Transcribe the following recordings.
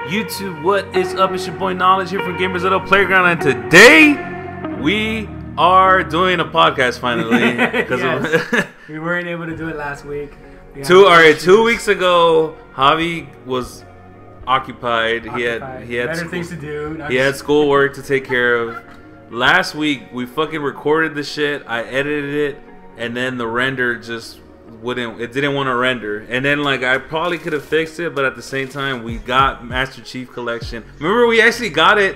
YouTube. What is up? It's your boy Knowledge here from Gamers Little Playground, and today we are doing a podcast finally. Yes. We weren't able to do it last week. 2 weeks ago, Javi was occupied. He had better things to do. He had schoolwork to take care of. Last week we fucking recorded the shit. I edited it, and then the render just wouldn't. It didn't want to render. And then like I probably could have fixed it, but at the same time we got Master Chief Collection. Remember we actually got it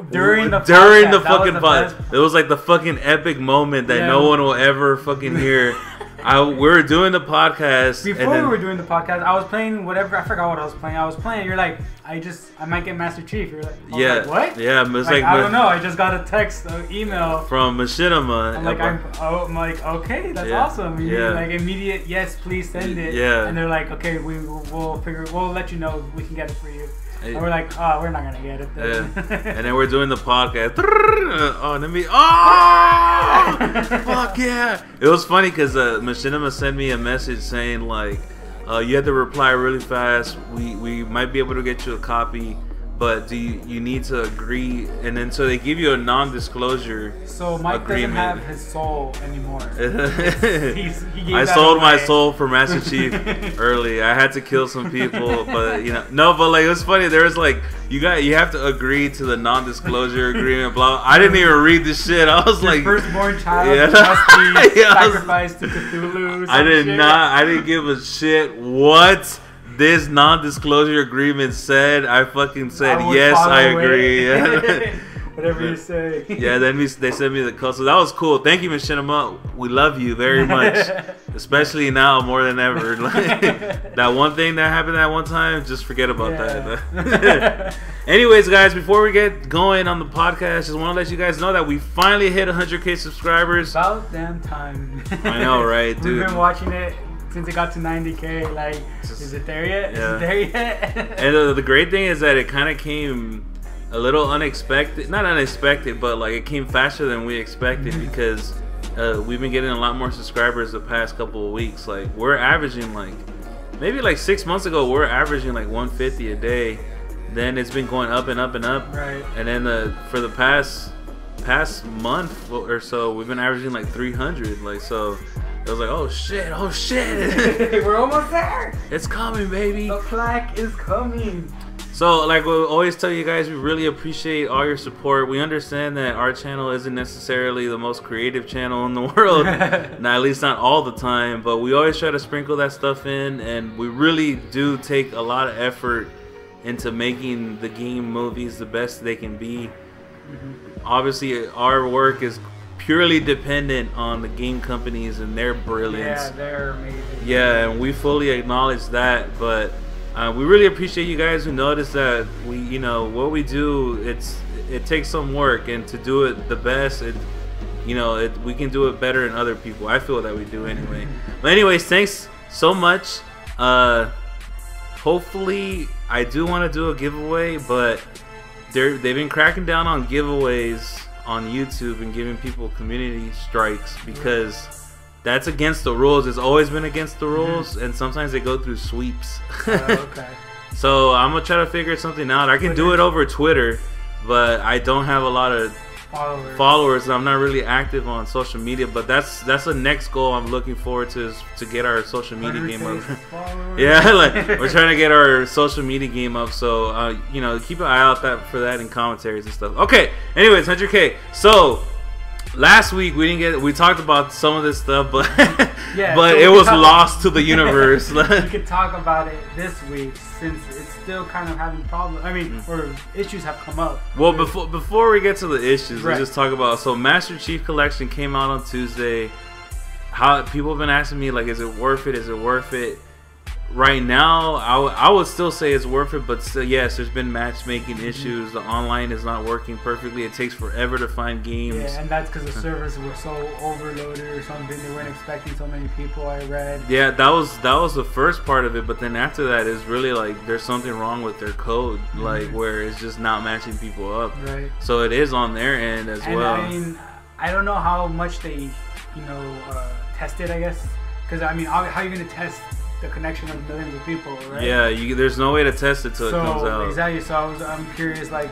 during the fucking podcast. It was like the fucking epic moment that no one will ever fucking hear. We were doing the podcast. Before we were doing the podcast, I was playing whatever. I forgot what I was playing. I was playing. You're like, I might get Master Chief. You're like, like, what? Yeah, it's like I don't know. I just got a text, email from Machinima. I'm like, okay, that's awesome. You need, like immediate yes, please send it. Yeah. And they're like, okay, we'll let you know we can get it for you. And we're like, oh, we're not gonna get it then. Yeah. And then we're doing the podcast. Fuck yeah! It was funny because Machinima sent me a message saying like, you have to reply really fast. We might be able to get you a copy, but you need to agree? And then so they give you a non-disclosure. So Mike agreement. Doesn't have his soul anymore. I sold my soul for Master Chief early. I had to kill some people, but but like it was funny. There was like you have to agree to the non-disclosure agreement. Blah. I didn't even read the shit. I was like, firstborn child must be sacrificed to Cthulhu. I didn't give a shit what this non-disclosure agreement said. I fucking said yes, I agree. Whatever you say. Yeah, then they sent me the code. So that was cool. Thank you, Machinima. We love you very much. Especially now more than ever. That one thing that happened that one time, just forget about that. Anyways, guys, before we get going on the podcast, just want to let you guys know that we finally hit 100K subscribers. About damn time. I know, right, dude? We've been watching it since it got to 90K. Like, is it there yet? Yeah. Is it there yet? And the great thing is that it kind of came a little unexpected. Not unexpected, but like it came faster than we expected because we've been getting a lot more subscribers the past couple of weeks. Like we're averaging maybe 6 months ago we're averaging like 150 a day. Then it's been going up and up and up. Right. And then for the past month or so we've been averaging like 300. Like so. I was like, oh shit. We're almost there. It's coming, baby. The plaque is coming. So, like we always tell you guys, we really appreciate all your support. We understand that our channel isn't necessarily the most creative channel in the world. Now, at least not all the time. But we always try to sprinkle that stuff in. And we really do take a lot of effort into making the game movies the best they can be. Obviously, our work is purely dependent on the game companies and their brilliance. Yeah, they're amazing. Yeah, and we fully acknowledge that, but we really appreciate you guys who notice that we, what we do. It takes some work, and to do it the best, we can do it better than other people. I feel that we do anyway. But anyways, thanks so much. Hopefully, I do want to do a giveaway, but they've been cracking down on giveaways on YouTube and giving people community strikes because that's against the rules. It's always been against the rules, and sometimes they go through sweeps. Okay. So I'm gonna try to figure something out. I can do it over Twitter, but I don't have a lot of followers, and I'm not really active on social media. But that's the next goal I'm looking forward to, is to get our social media game up. Yeah, like we're trying to get our social media game up. So keep an eye out for that in commentaries and stuff. Okay. Anyways, 100K. So last week we talked about some of this stuff, but but it was lost to the universe. We could talk about it this week since it's still kind of having problems. I mean, or issues have come up. Well, before we get to the issues, let's just talk about. So Master Chief Collection came out on Tuesday. How people have been asking me like, is it worth it? Is it worth it? Right now, I would still say it's worth it, but still, yes, there's been matchmaking issues. The online is not working perfectly. It takes forever to find games. Yeah, and that's because the servers were so overloaded or something. They weren't expecting so many people, I read. Yeah, that was the first part of it, but then after that is really like there's something wrong with their code, like where it's just not matching people up. Right. So it is on their end as well. I mean, I don't know how much they, tested, I guess, because I mean, how are you gonna test the connection of millions of people, right? Yeah, there's no way to test it till it comes out. Exactly. So I'm curious, like,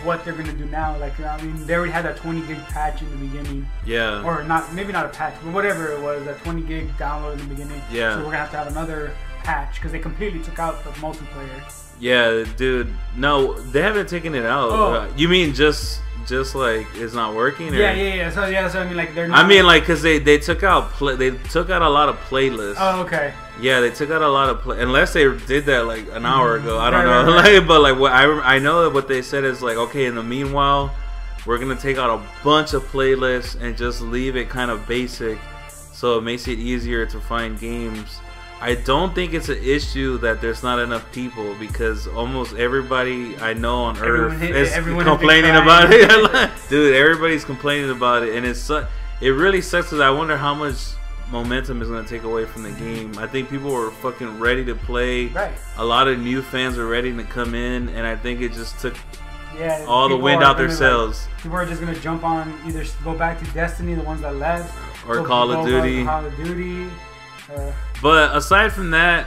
what they're gonna do now. Like, I mean, they already had that 20 gig patch in the beginning. Yeah. Or maybe not a patch, but whatever it was, that 20 gig download in the beginning. Yeah. So we're gonna have another patch because they completely took out the multiplayer. Yeah, dude. No, they haven't taken it out. Oh. You mean just like it's not working? Or? Yeah. So I mean, like they're not. I mean, like, cause they took out they took out a lot of playlists. Oh, okay. Yeah, they took out a lot of unless they did that like an hour ago. I don't know. Right. Like, but like what I know that what they said is like, okay, in the meanwhile, we're gonna take out a bunch of playlists and just leave it kind of basic, so it makes it easier to find games. I don't think it's an issue that there's not enough people because almost everybody I know on Earth is complaining about it. Dude, everybody's complaining about it, and it really sucks because I wonder how much momentum is going to take away from the game. I think people were fucking ready to play. Right. A lot of new fans are ready to come in, and I think it just took all the wind out their sails. Like, people are just going to jump on, either go back to Destiny, the ones that left, or Call of Duty. But aside from that,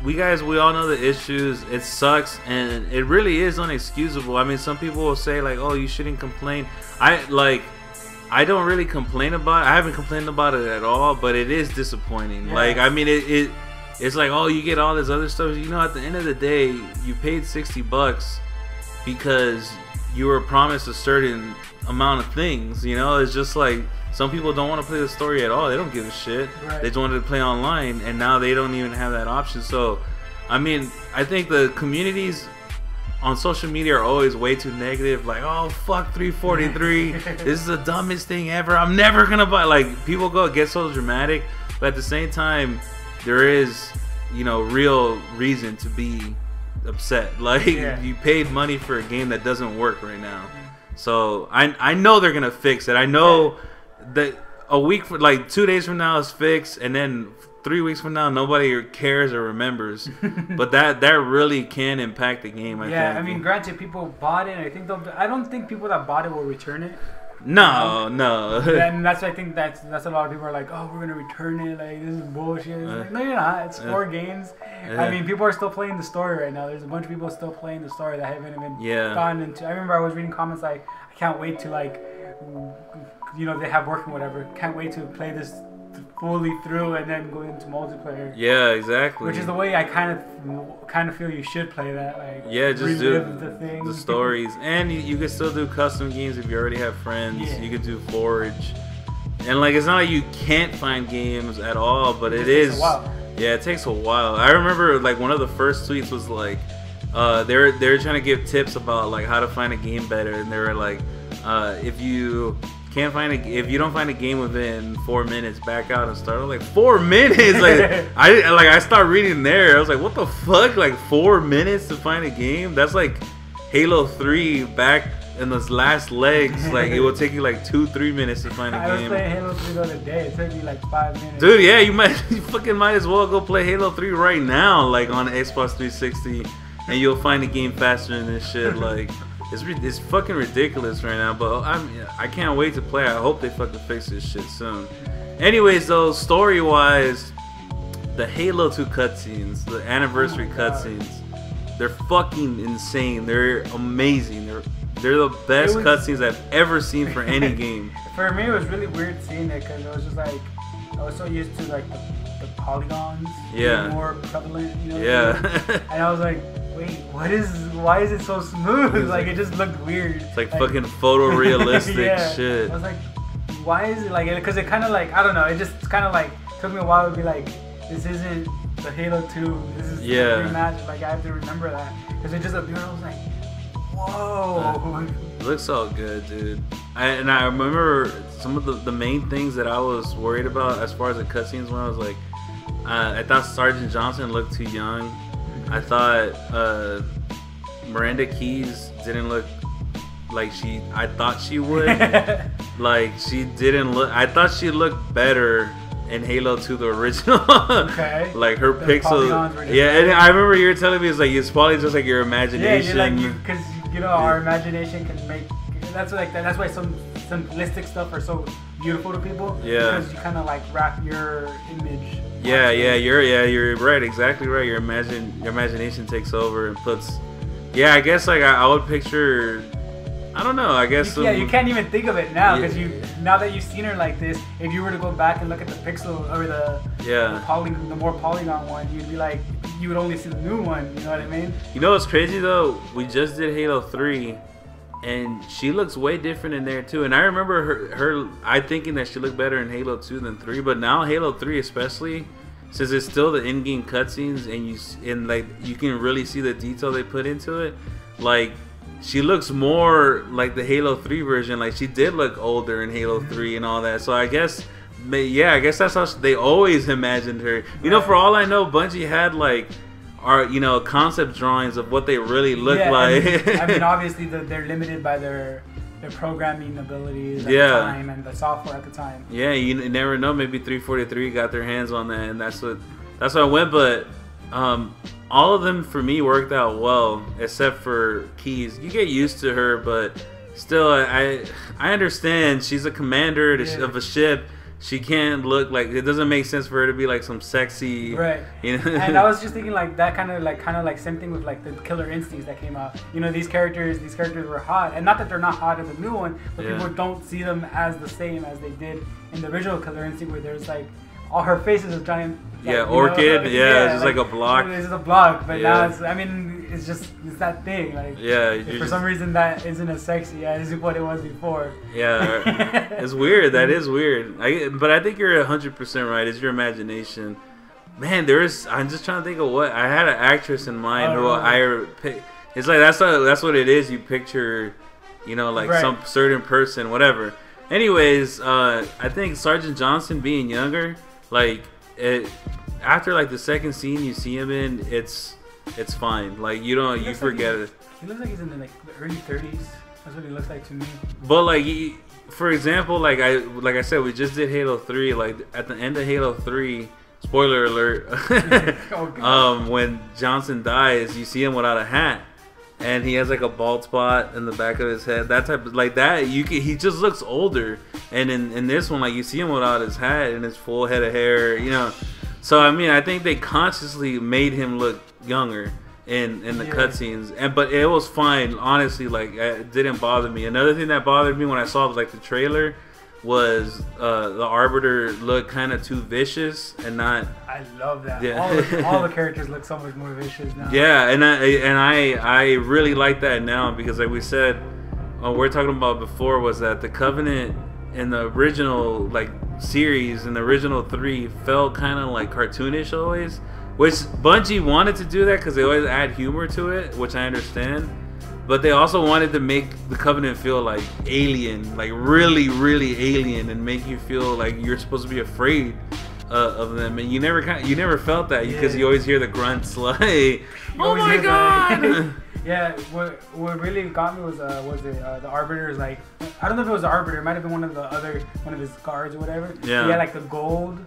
we all know the issues. It sucks, and it really is unexcusable. I mean, some people will say like, "Oh, you shouldn't complain." I don't really complain about it. I haven't complained about it at all, but it is disappointing. Yeah. Like, I mean, it's like, oh, you get all this other stuff. You know, at the end of the day, you paid $60 because you were promised a certain amount of things. You know, it's just like. Some people don't want to play the story at all. They don't give a shit. Right. They just wanted to play online, and now they don't even have that option. So, I mean, I think the communities on social media are always way too negative. Like, oh, fuck 343. This is the dumbest thing ever. I'm never going to buy. Like, people get so dramatic. But at the same time, there is, real reason to be upset. Like, you paid money for a game that doesn't work right now. So, I know they're going to fix it. I know... that a week, 2 days from now is fixed, and then 3 weeks from now nobody cares or remembers. But that really can impact the game. I think. I mean, granted, people bought it. I don't think people that bought it will return it. No. And that's I think that's a lot of people are like, oh, we're gonna return it. Like, this is bullshit. Like, no, you're not. It's 4 games. I mean, people are still playing the story right now. There's a bunch of people still playing the story that haven't even gotten into. I remember I was reading comments like, I can't wait to they have work and whatever. Can't wait to play this fully through and then go into multiplayer. Yeah, exactly. Which is the way I kind of feel you should play that. Like, just do the stories, and you can still do custom games if you already have friends. Yeah. You can do Forge, and it's not like you can't find games at all, but it is. Takes a while. Yeah, it takes a while. I remember one of the first tweets was like, they're trying to give tips about how to find a game better, and they were like, if you don't find a game within 4 minutes, back out and start. I was like, 4 minutes? I started reading there. I was like, what the fuck? 4 minutes to find a game? That's like Halo 3 back in those last legs. It will take you 2-3 minutes to find a game. I was playing Halo 3 the other day. It took me 5 minutes. Dude, yeah, you fucking might as well go play Halo 3 right now, on Xbox 360, and you'll find a game faster than this shit. It's fucking ridiculous right now, but I can't wait to play. I hope they fucking fix this shit soon. Anyways, though, story-wise, the Halo 2 cutscenes, the anniversary cutscenes, they're fucking insane. They're amazing. They're the best cutscenes I've ever seen for any game. For me, it was really weird seeing it because it was just I was so used to the polygons being more prevalent, Yeah. And I was like, wait, why is it so smooth? It just looked weird. It's fucking photorealistic shit. I was like, why is it because it kind of I don't know, it just kind of took me a while to be this isn't the Halo 2, this is the rematch. I have to remember that because it just appeared. I was like, whoa. It looks all good, dude. I remember some of the main things that I was worried about as far as the cutscenes went. I was I thought Sergeant Johnson looked too young. I thought Miranda Keyes didn't look like I thought she would. She didn't look. I thought she looked better in Halo 2, the original. Okay. Her pixels. Yeah, and I remember you were telling me it's probably just your imagination. Yeah, because our imagination can make. That's that's why some simplistic stuff are so beautiful to people. Yeah. Because you kind of wrap your image You're right, exactly right. Your imagination takes over and puts. Yeah, I guess like I would picture. I don't know. I guess. You can't even think of it now because now that you've seen her like this, if you were to go back and look at the pixel or the more polygon one, you'd be like, you would only see the new one. You know what I mean? You know what's crazy though? We just did Halo 3, and she looks way different in there too. And I remember I thinking that she looked better in Halo 2 than 3, but now Halo 3 especially, since it's still the in-game cutscenes and like you can really see the detail they put into it, like. She looks more like the Halo 3 version. Like she did look older in Halo 3 and all that. So I guess that's how they always imagined her. You know, for all I know, Bungie had like concept drawings of what they really look like. I mean, obviously they're limited by their programming abilities at the time and the software at the time. Yeah, you never know. Maybe 343 got their hands on that, and that's what I went. But all of them for me worked out well, except for Keys. You get used to her, but still, I understand she's a commander of a ship. She can't look like, it doesn't make sense for her to be like some sexy, right? You know? And I was just thinking like that kind of like same thing with like the Killer Instincts that came out. You know, these characters were hot, and not that they're not hot in the new one, but people don't see them as the same as they did in the original Killer Instinct, where there's like all her face is a giant. Orchid. It's just like a block. It's just a block, but now it's that thing. Like, for some reason that isn't as sexy as what it was before. Yeah, it's weird. That is weird. But I think you're 100% right. It's your imagination. Man, I'm just trying to think of what I had an actress in mind It's like that's what it is. You picture, some certain person, whatever. Anyways, I think Sergeant Johnson being younger, like. After like the second scene you see him in, it's fine. Like you forget it. He looks like he's in the early 30s. That's what he looks like to me. But like for example, like I said, we just did Halo 3. Like at the end of Halo 3, spoiler alert, when Johnson dies, you see him without a hat. And he has like a bald spot in the back of his head. That type of like that. He just looks older. And in this one, like you see him without his hat and his full head of hair. So I mean, I think they consciously made him look younger in the cutscenes. But it was fine, honestly. Like it didn't bother me. Another thing that bothered me when I saw like the trailer was the Arbiter looked kind of too vicious and not. I love that. Yeah. All the characters look so much more vicious now. Yeah, and I really like that now because like we said, we're talking about before was that the Covenant in the original like series in the original 3 felt kind of like cartoonish always, which Bungie wanted to do that because they always add humor to it, which I understand. But they also wanted to make the Covenant feel like alien, like really, really alien, and make you feel like you're supposed to be afraid of them. And you never felt that because you always hear the grunts like, "Oh my god!" Yeah, what really got me was the Arbiter's like, I don't know if it was the Arbiter, it might have been one of his guards or whatever. Yeah. He had like the gold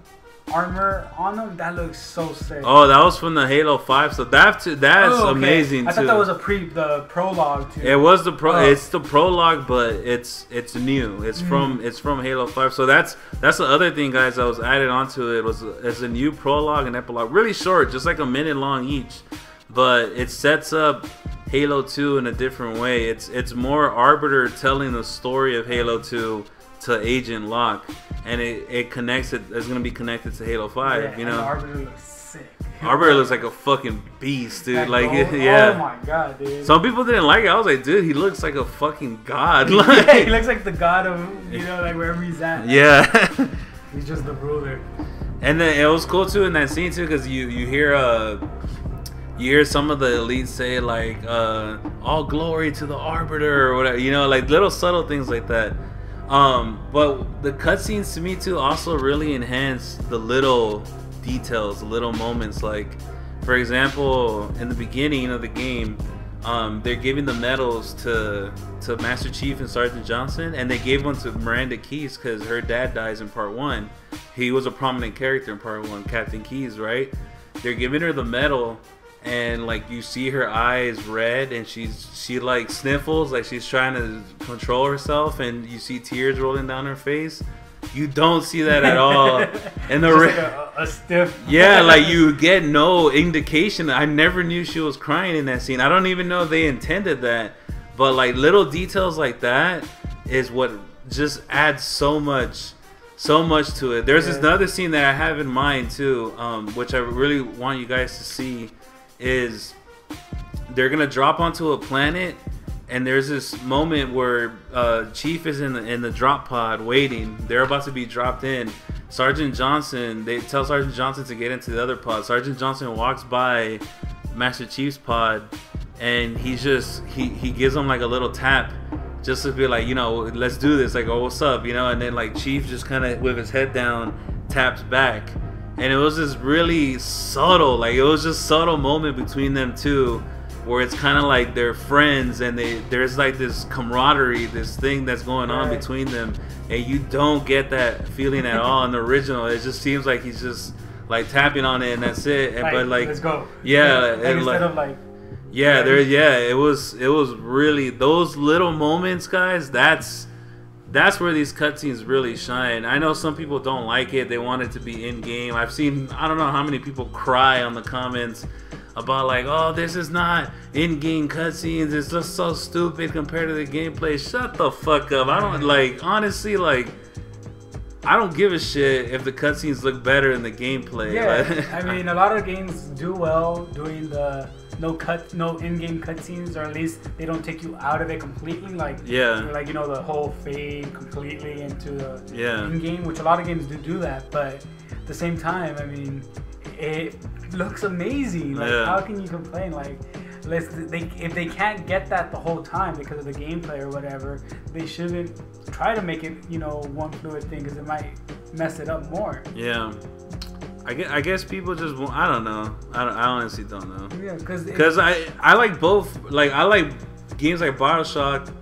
armor on them. That looks so sick. Oh, that was from the Halo 5, so that's amazing too. I thought that was the prologue too. It was it's the prologue, but it's new. It's from Halo 5. So that's the other thing, guys, that was added onto it it's a new prologue and epilogue. Really short, just like a minute long each. But it sets up Halo 2 in a different way. It's more Arbiter telling the story of Halo 2 to Agent Locke, and it connects it. It's gonna be connected to Halo 5. And Arbiter looks sick. Arbiter looks like a fucking beast, dude. Oh my god, dude. Some people didn't like it. I was like, dude, he looks like a fucking god. He looks like the god of like wherever he's at. Yeah. He's just the ruler. And then it was cool too in that scene too, because you hear some of the elites say like all glory to the Arbiter or whatever, like little subtle things like that. But the cutscenes to me too also really enhance the little details, the little moments. Like for example, in the beginning of the game, they're giving the medals to Master Chief and Sergeant Johnson, and they gave one to Miranda Keyes because her dad dies in part 1. He was a prominent character in part 1, Captain Keyes, right? They're giving her the medal, and like you see her eyes red, and she like sniffles like she's trying to control herself, and you see tears rolling down her face. You don't see that at all. And the like a stiff. Yeah, like you get no indication. I never knew she was crying in that scene. I don't even know if they intended that. But like little details like that is what just adds so much to it. There's this another scene that I have in mind too, which I really want you guys to see. Is they're gonna drop onto a planet, and there's this moment where Chief is in the drop pod waiting. They're about to be dropped in. Sergeant Johnson, they tell Sergeant Johnson to get into the other pod. Sergeant Johnson walks by Master Chief's pod, and he gives him like a little tap, just to be like, you know, let's do this. Like, oh, what's up, you know? And then like Chief just kind of with his head down taps back, and it was this really subtle, like it was just subtle moment between them two, where it's kind of like they're friends, and there's like this camaraderie, this thing that's going on between them, and you don't get that feeling at all in the original. It just seems like he's just like tapping on it and that's it. And, but like, let's go. Yeah, like, instead of like. Yeah, it was really those little moments, guys. That's where these cutscenes really shine. I know some people don't like it; they want it to be in game. I've seen I don't know how many people cry on the comments about like, oh, this is not in-game cutscenes. It's just so stupid compared to the gameplay. Shut the fuck up. I don't like honestly like. I don't give a shit if the cutscenes look better than the gameplay. Yeah, I mean, a lot of games do well doing the no in-game cutscenes, or at least they don't take you out of it completely. Like, like you know, the whole fade completely into the in-game, which a lot of games do that. But at the same time, I mean, it looks amazing. Like, how can you complain? Like, if they can't get that the whole time because of the gameplay or whatever, they shouldn't try to make it, you know, one fluid thing, because it might mess it up more. Yeah. I guess people just won't, I don't know. I honestly don't know. Yeah, because I like both. Like, I like games like BioShock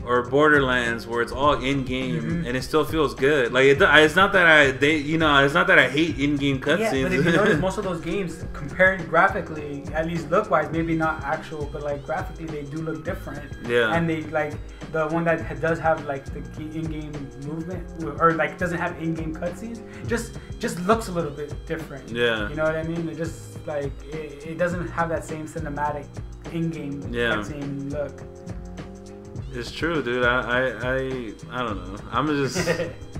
or Borderlands where it's all in game and it still feels good. Like it's not that it's not that I hate in-game cutscenes. Yeah, but if you notice, most of those games, compared graphically, at least look-wise, maybe not actual, but like graphically, they do look different. Yeah. And they like the one that does have like the in-game movement, or like doesn't have in-game cutscenes, just looks a little bit different. Yeah. You know what I mean? It just like it doesn't have that same cinematic in-game cutscene look. It's true, dude. I don't know. I'm just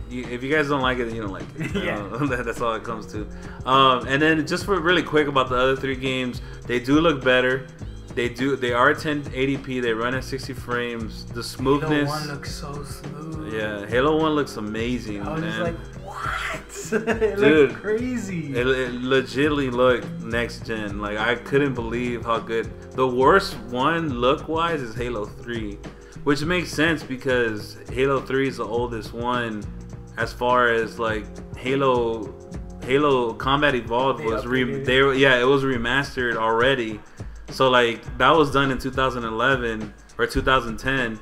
if you guys don't like it, then you don't like it. That's all it comes to. And then just for really quick about the other three games, they do look better. They are 1080p. They run at 60 frames. The smoothness. Halo 1 looks so smooth. Yeah, Halo 1 looks amazing. I was just like, what? It looked crazy. It legitimately looked next gen. Like, I couldn't believe how good. The worst one look wise is Halo 3. Which makes sense because Halo 3 is the oldest one as far as like Halo Combat Evolved was it was remastered already. So like that was done in 2011 or 2010.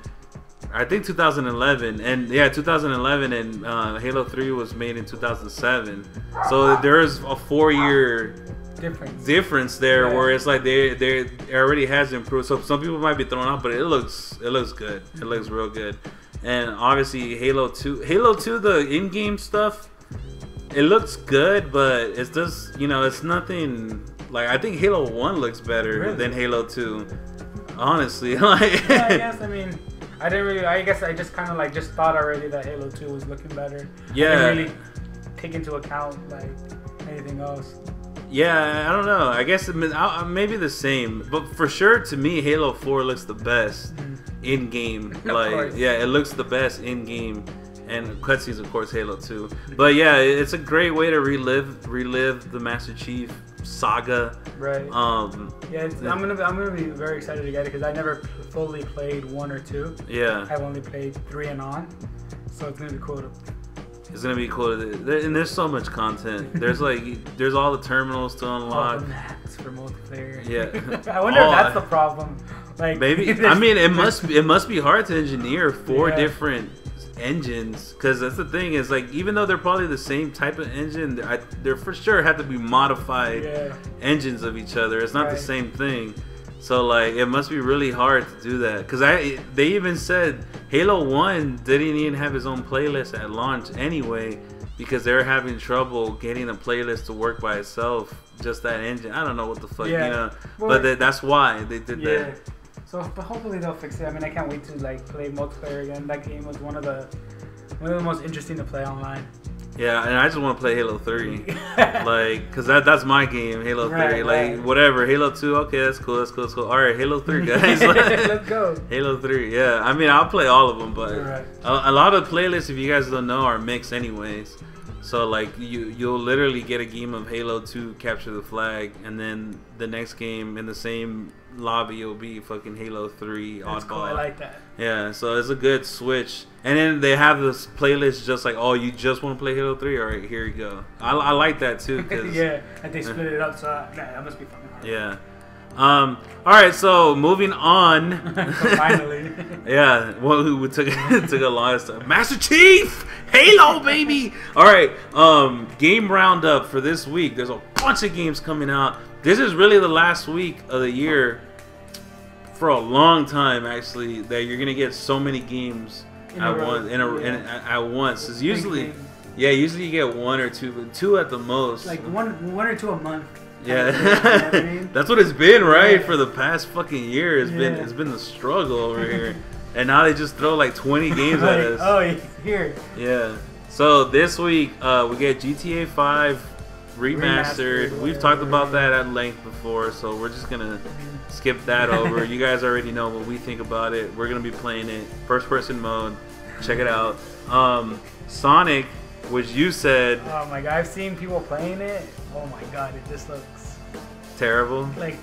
I think 2011 and 2011 and Halo 3 was made in 2007. So there's a 4-year difference there where it's like they already has improved. So some people might be thrown off, but it looks good. It looks real good. And obviously Halo 2 the in-game stuff, it looks good, but it's just, you know, it's nothing like, I think Halo 1 looks better than Halo 2. Honestly. Like, yeah, I guess, I mean, I guess I just kind of like just thought already that Halo 2 was looking better. Yeah. I didn't really take into account like anything else. Yeah, I don't know. I guess maybe the same, but for sure to me, Halo 4 looks the best in game. Like, yeah, it looks the best in game, and cutscenes, of course, Halo 2. But yeah, it's a great way to relive the Master Chief saga. Right. I'm gonna be very excited to get it because I never fully played 1 or 2. Yeah. I've only played 3 and on, so it's gonna be cool to. It's gonna be cool, and there's so much content. There's all the terminals to unlock. All the maps for multiplayer. Yeah. I wonder if that's the problem. Like, maybe. I mean, it must be hard to engineer 4 different engines, because that's the thing is like, even though they're probably the same type of engine, they're for sure have to be modified engines of each other. It's not the same thing. So like it must be really hard to do that, because they even said Halo 1 didn't even have his own playlist at launch anyway, because they're having trouble getting a playlist to work by itself. Just that engine, I don't know what the fuck, you know. Well, but that's why they did that. So, but hopefully they'll fix it. I mean, I can't wait to like play multiplayer again. That game was one of the most interesting to play online. Yeah, and I just want to play Halo 3, like, cause that's my game, Halo 3. Like, whatever, Halo 2, okay, that's cool. All right, Halo 3, guys. Let's go. Halo 3, yeah. I mean, I'll play all of them, but a lot of playlists, if you guys don't know, are mixed anyways. So like you'll literally get a game of Halo 2 Capture the Flag, and then the next game in the same lobby will be fucking Halo 3 Oddball. That's cool. I like that. Yeah, so it's a good switch. And then they have this playlist just like, oh, you just want to play Halo 3? All right, here you go. I like that too. Cause, yeah, and they split it up, so that must be fucking hard. Yeah. All right, so moving on. Finally. Yeah, well, who took a lot of stuff. Master Chief, Halo, baby. All right, game roundup for this week. There's a bunch of games coming out. This is really the last week of the year for a long time, actually, that you're gonna get so many games at once. It's usually, usually you get one or two, but two at the most. Like one or two a month. Yeah, that's what it's been, right? For the past fucking year, it's been the struggle over here, and now they just throw like 20 games at us. Oh, here. Yeah. So this week we get GTA 5 remastered. We've talked about that at length before, so we're just gonna skip that over. You guys already know what we think about it. We're gonna be playing it first-person mode. Check it out. Sonic, which you said. Oh my god, I've seen people playing it. Oh my god, it just looks terrible. Like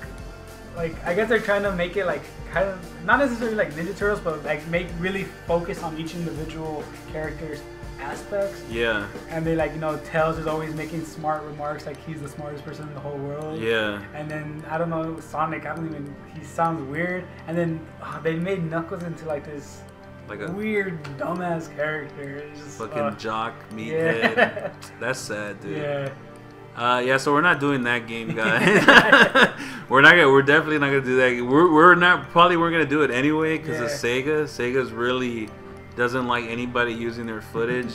I guess they're trying to make it like kind of not necessarily like Ninja Turtles, but like really focus on each individual character's aspects. Yeah. And they like, you know, Tails is always making smart remarks like he's the smartest person in the whole world. Yeah. And then I don't know, Sonic, he sounds weird. And then they made Knuckles into like this like a weird dumbass character. It's just fucking jock meathead. Yeah. That's sad, dude. Yeah. So we're not doing that game, guys. We're definitely not gonna do that. We're gonna do it anyway because of Sega. Sega's really doesn't like anybody using their footage,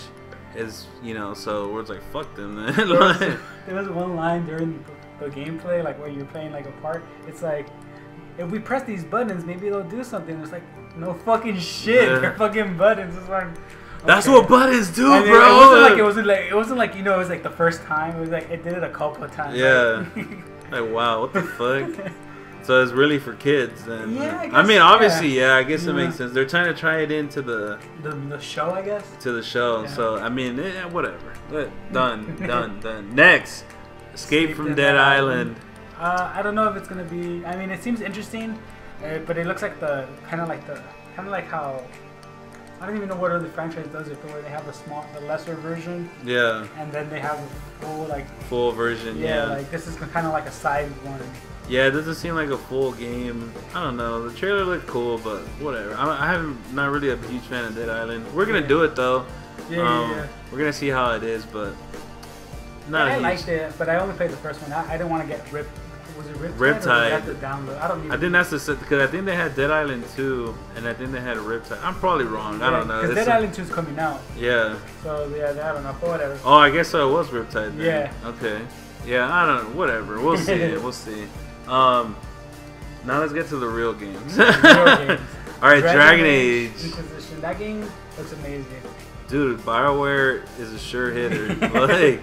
so we're just like, fuck them, man. There was one line during the gameplay, like where you're playing like a part. It's like, if we press these buttons, maybe they'll do something. It's like, no fucking shit. Yeah. They're fucking buttons. It's like, okay. That's what buttons do, and bro. It wasn't like it was like the first time. It was like it did it a couple of times. Yeah. Like wow, what the fuck? So it's really for kids then. Yeah, I guess, I mean, obviously, I guess it makes sense. They're trying to try it into the show, I guess. To the show. Yeah. So I mean, whatever. Done. Next, Escape from Dead Island. I don't know if it's gonna be. I mean, it seems interesting, but it looks like kind of like how. I don't even know what other franchise does it, where they have the lesser version. Yeah. And then they have a full version. Yeah. Like this is kind of like a side one. Yeah, it doesn't seem like a full game. I don't know. The trailer looked cool, but whatever. I'm not really a huge fan of Dead Island. We're gonna do it though. Yeah. We're gonna see how it is, but not. I liked it, but I only played the first one. I didn't want to get ripped. Was it Riptide? Riptide. I think that's because I think they had Dead Island 2, and I think they had Riptide. I'm probably wrong. I don't know. Because Dead Island 2 is coming out. Yeah. So yeah, I don't know. Whatever. Oh, I guess so. It was Riptide then. Yeah. Okay. Yeah, I don't know. Whatever. We'll see. We'll see. Now let's get to the real games. All right, Dragon Age Inquisition. That game looks amazing. Dude, BioWare is a sure hitter. Like,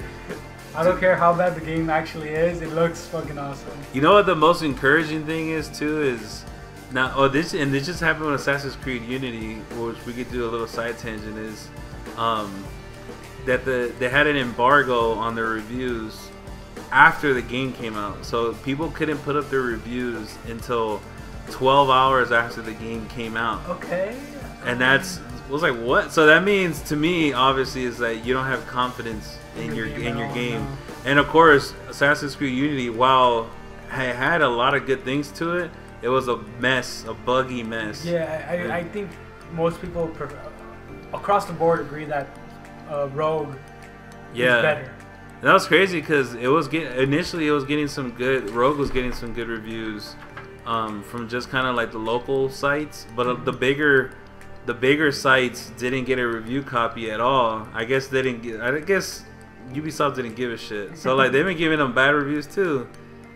I don't care how bad the game actually is. It looks fucking awesome. You know what the most encouraging thing is too is now. Oh, this just happened with Assassin's Creed Unity, which we could do a little side tangent. Is that they had an embargo on their reviews after the game came out, so people couldn't put up their reviews until 12 hours after the game came out. Okay. And was like, what? So that means to me, obviously, is that you don't have confidence in your game. No. And of course, Assassin's Creed Unity, while it had a lot of good things to it, it was a mess, a buggy mess. Yeah, I think most people across the board agree that Rogue is better. And that was crazy because Rogue was getting some good reviews, from just kind of like the local sites, but the bigger sites didn't get a review copy at all. I guess they didn't get. I guess Ubisoft didn't give a shit. So like they've been giving them bad reviews too.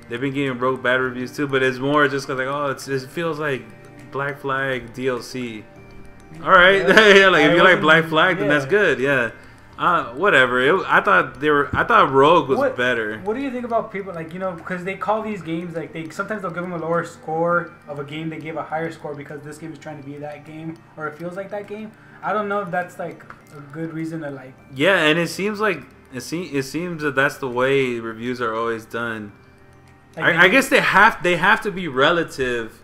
They've been giving Rogue bad reviews too. But it's more just cause like, oh, it feels like Black Flag DLC. All right, yeah, like if you like Black Flag, then that's good. Yeah. Whatever. I thought Rogue was better. What do you think about people like, you know, because they call these games like sometimes they'll give them a lower score of a game they gave a higher score because this game is trying to be that game or it feels like that game. I don't know if that's like a good reason to like. Yeah, and it seems like it seems that that's the way reviews are always done. Like I guess they have to be relative,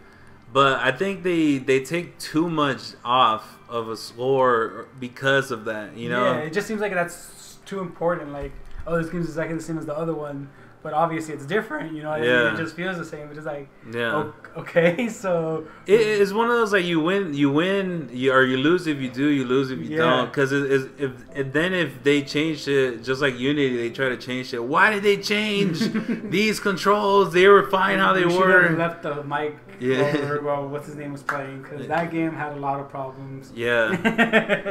but I think they take too much off of a score because of that, you know? Yeah, it just seems like that's too important. Like, oh, this game's exactly the same as the other one, but obviously it's different, you know? Yeah. It just feels the same. It's just like, yeah. Okay, so... It's one of those, like, you win, or you lose if you do, you lose if you don't. Because if they change it, just like Unity, they try to change it. Why did they change these controls? They were fine how they were. Should have left the mic over, well, what's his name was playing, because that game had a lot of problems. Yeah.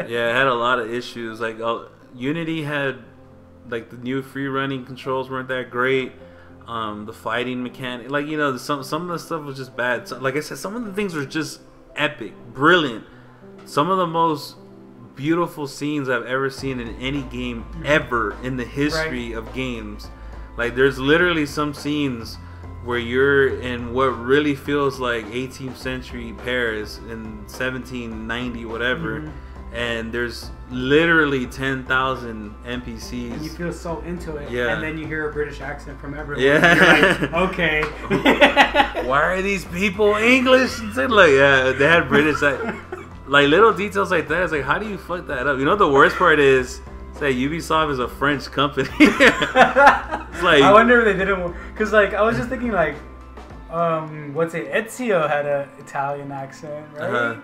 Yeah, it had a lot of issues. Like, Unity had... like the new free running controls weren't that great. The fighting mechanic, like, you know, some of the stuff was just bad. So, like I said, some of the things were just epic, brilliant. Some of the most beautiful scenes I've ever seen in any game ever in the history of games. Like, there's literally some scenes where you're in what really feels like 18th century Paris in 1790 whatever. And there's literally 10,000 NPCs. And you feel so into it. Yeah. And then you hear a British accent from everyone. Yeah. You're like, okay. Why are these people English? Like, yeah, they had British. Like, little details like that. It's like, how do you fuck that up? You know, the worst part is, say, Ubisoft is a French company. It's like, I wonder if they didn't. Because, like, I was just thinking, like, Ezio had an Italian accent, right?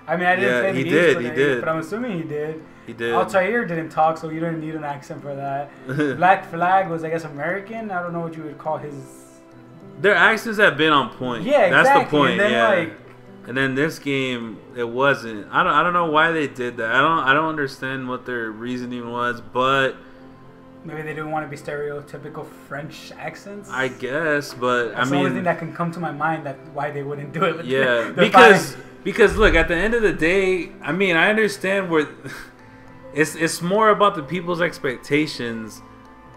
I mean, I didn't say he did, but I'm assuming he did. He did. Altair didn't talk, so you didn't need an accent for that. Black Flag was, I guess, American. I don't know what you would call his. Their accents have been on point. Yeah, exactly. That's the point. And then, like, and then this game, it wasn't. I don't know why they did that. I don't understand what their reasoning was, but maybe they didn't want to be stereotypical French accents. I guess, but that's the only thing that can come to my mind that why they wouldn't do it. But yeah, because look, at the end of the day, I mean, I understand where it's more about the people's expectations,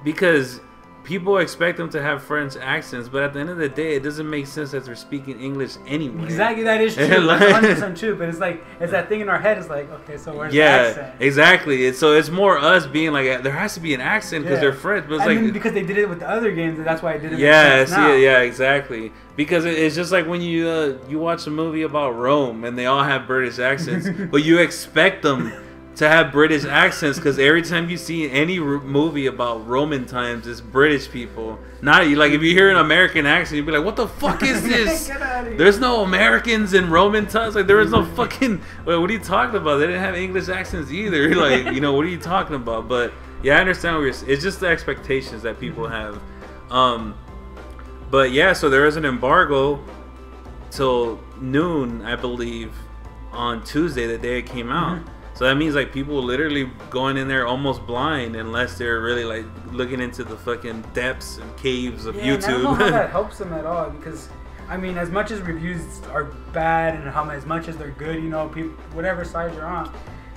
because people expect them to have French accents, but at the end of the day, it doesn't make sense that they're speaking English anyway. Exactly, that is true. That's 100% true. But it's like, it's that thing in our head. It's like, okay, so where's the accent? Yeah, exactly. So it's more us being like, there has to be an accent because they're French. But it's like, because they did it with the other games, and that's why it didn't make sense now. Yeah, exactly. Because it's just like when you watch a movie about Rome and they all have British accents, but you expect them to have British accents because every time you see any movie about Roman times, it's British people. Not like if you hear an American accent, you'd be like, "What the fuck is this? There's no Americans in Roman times. Like there is no fucking. What are you talking about? They didn't have English accents either. Like, you know, what are you talking about?" But yeah, I understand what you're saying. It's just the expectations that people have. But yeah, so there is an embargo till noon, I believe, on Tuesday, the day it came out. So that means like people literally going in there almost blind unless they're really like looking into the fucking depths and caves of YouTube. And I don't know how that helps them at all, because I mean, as much as reviews are bad and as much as they're good, you know, people, whatever side you're on,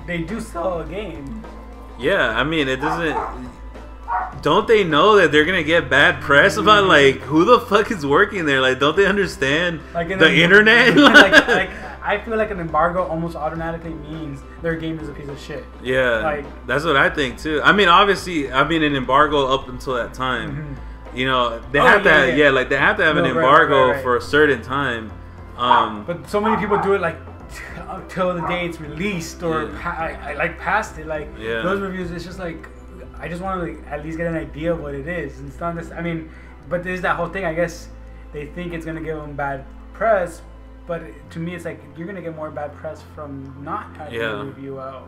they do sell a game. Yeah, I mean, it doesn't. Don't they know that they're gonna get bad press about like who the fuck is working there? Like, don't they understand like the internet? like I feel like an embargo almost automatically means their game is a piece of shit. Yeah, like that's what I think too. I mean, obviously, an embargo up until that time. You know, they have to, like they have to have an embargo for a certain time. But so many people do it like until the day it's released or like past it. Like those reviews, it's just like. I just want to at least get an idea of what it is. And it's not this, I mean, but there's that whole thing. I guess they think it's going to give them bad press, but to me, it's like you're going to get more bad press from not having a review out.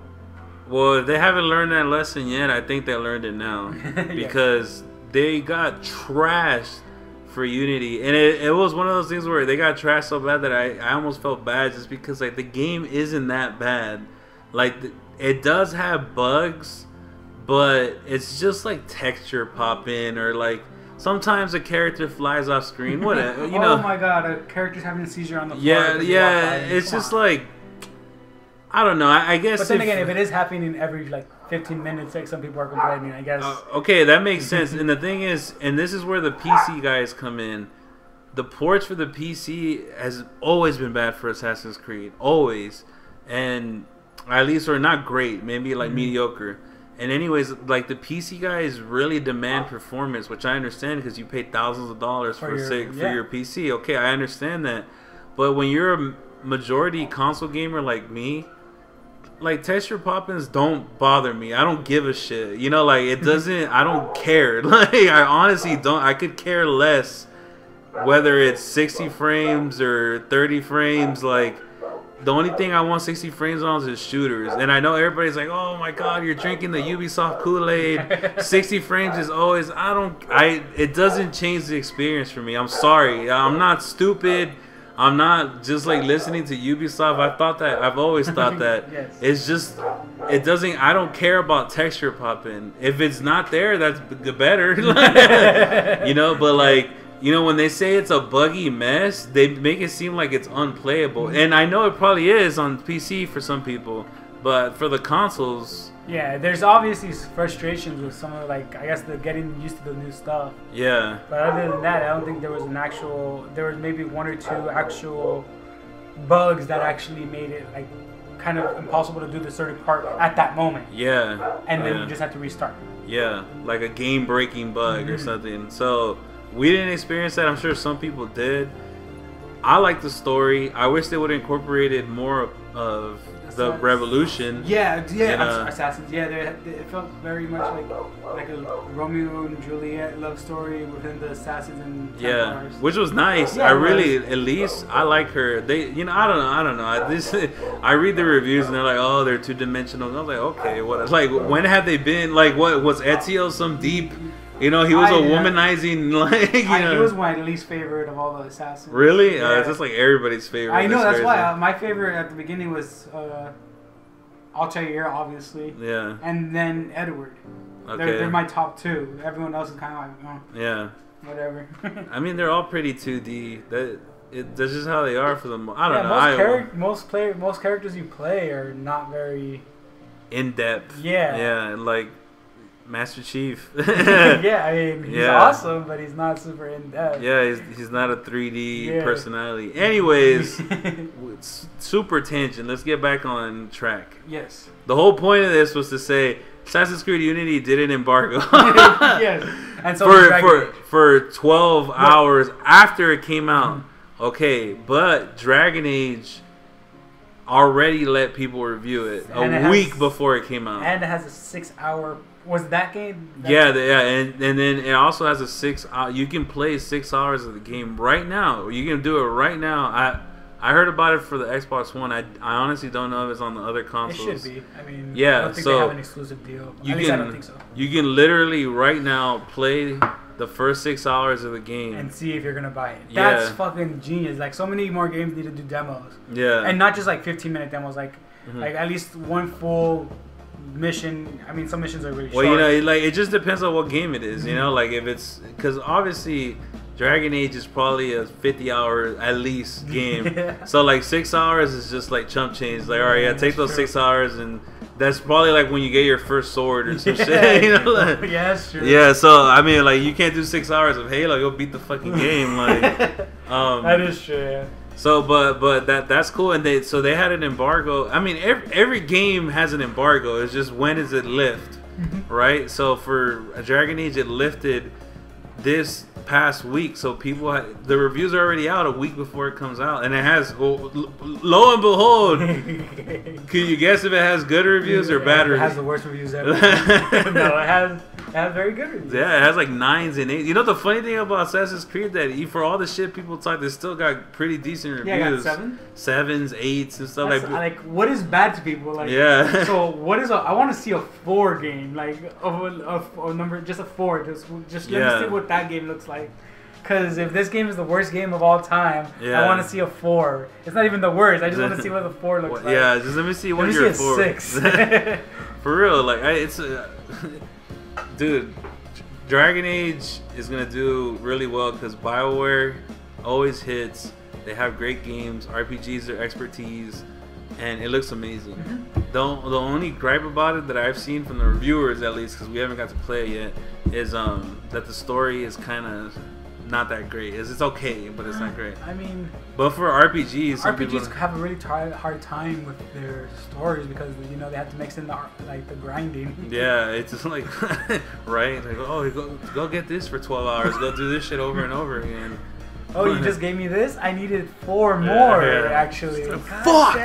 Well, they haven't learned that lesson yet. I think they learned it now because they got trashed for Unity, and it was one of those things where they got trashed so bad that I almost felt bad just because like the game isn't that bad. Like it does have bugs, but it's just like texture pop in or like sometimes a character flies off screen. Whatever, you know. Oh my god, a character's having a seizure on the floor. Yeah. It's just like I don't know. I guess. But then again, if it is happening every like 15 minutes, like some people are complaining, I guess. Okay, that makes sense. And the thing is, and this is where the PC guys come in. The ports for the PC has always been bad for Assassin's Creed, always, and at least or not great, maybe like mediocre. And anyways, like the PC guys really demand performance, which I understand because you pay thousands of dollars for your PC. Okay, I understand that, but when you're a majority console gamer like me, like texture pop-ins don't bother me. I don't give a shit. You know, like it doesn't. I don't care. Like I honestly don't. I could care less whether it's 60 frames or 30 frames. Like the only thing I want 60 frames on is shooters. And I know everybody's like, "Oh my god, you're drinking the Ubisoft Kool-Aid." 60 frames is always. It doesn't change the experience for me. I'm sorry. I'm not stupid. I'm not just like listening to Ubisoft. I've always thought that. Yes. It's just, it doesn't, I don't care about texture popping. If it's not there, that's better. You know, but like, you know, when they say it's a buggy mess, they make it seem like it's unplayable. And I know it probably is on PC for some people, but for the consoles. Yeah, there's obviously frustrations with some of like, I guess the getting used to the new stuff. Yeah. But other than that, I don't think there was there was maybe one or two actual bugs that actually made it like kind of impossible to do the certain part at that moment. Yeah. And then you just have to restart. Yeah, like a game-breaking bug or something. So we didn't experience that. I'm sure some people did. I like the story. I wish they would have incorporated more of the revolution. Assassins. Yeah, it felt very much like a Romeo and Juliet love story within the assassins and Templars. Which was nice. I really, at least I like her. They, you know, I don't know. I read the reviews and they're like, oh, they're 2-dimensional. I was like, okay, what? Like, when have they been? Like, what was Ezio some deep? You know, he was a womanizing, like, you know. He was my least favorite of all the assassins. Really? Yeah. It's just like everybody's favorite. I know, that's why. My favorite at the beginning was Altair, obviously. Yeah. And then Edward. Okay. They're my top two. Everyone else is kind of like, oh. Yeah. Whatever. I mean, they're all pretty 2D. That's just how they are for the most. I don't know. Most characters you play are not very in depth. Yeah. Yeah, like Master Chief. Yeah, I mean, he's awesome, but he's not super in depth. Yeah, he's not a 3D personality. Anyways, super tangent. Let's get back on track. Yes. The whole point of this was to say Assassin's Creed Unity did an embargo. Yes. And so for 12 hours after it came out. Okay, but Dragon Age already let people review it a week before it came out. And it has a 6-hour. Was that game? And then it also has a 6 hour. You can play 6 hours of the game right now. You can do it right now. I heard about it for the Xbox One. I honestly don't know if it's on the other consoles. It should be. I mean, yeah. I don't think they have an exclusive deal. At least I don't think so. You can literally right now play the first 6 hours of the game and see if you're gonna buy it. That's fucking genius. Like, so many more games need to do demos. Yeah. And not just like 15-minute demos. Like at least one full mission. I mean, some missions are really short. Well, you know, like it just depends on what game it is. You know, like if it's because obviously Dragon Age is probably a 50-hour at least game. So like 6 hours is just like chump change. Like, all right, take those 6 hours, and that's probably like when you get your first sword or some shit. You know, like, yeah, that's true. Yeah, so I mean, like you can't do 6 hours of Halo. You'll beat the fucking game. Like that is true. Yeah. So, but that's cool, and they had an embargo. I mean, every game has an embargo. It's just when does it lift, right? So for Dragon Age, it lifted this past week. So the reviews are already out a week before it comes out, and it has. Well, lo and behold, can you guess if it has good reviews or bad reviews? It has the worst reviews ever. No, it has very good reviews. Yeah, it has like 9s and 8s. You know the funny thing about Assassin's Creed, that for all the shit people talk, they still got pretty decent reviews. Yeah, got 7s, 8s, and stuff. Like what is bad to people? Like, yeah. So what is I want to see a 4 game, like a number, just a 4. Just let me see what that game looks like. Because if this game is the worst game of all time, I want to see a 4. It's not even the worst. I just want to see what the 4 looks like. Yeah, just let me see what your 4. 6. For real, like it's dude. Dragon Age is gonna do really well because BioWare always hits. They have great games. RPGs are expertise, and it looks amazing. The only gripe about it that I've seen from the reviewers, at least, because we haven't got to play it yet, is that the story is kind of not that great. It's okay, but it's not great. I mean, but for RPGs, some people have a really hard time with their stories because they have to mix in the grinding. Yeah, it's just like right, like oh, go get this for 12 hours, go do this shit over and over again. Oh, you just gave me this? I needed 4 more actually. Fuck.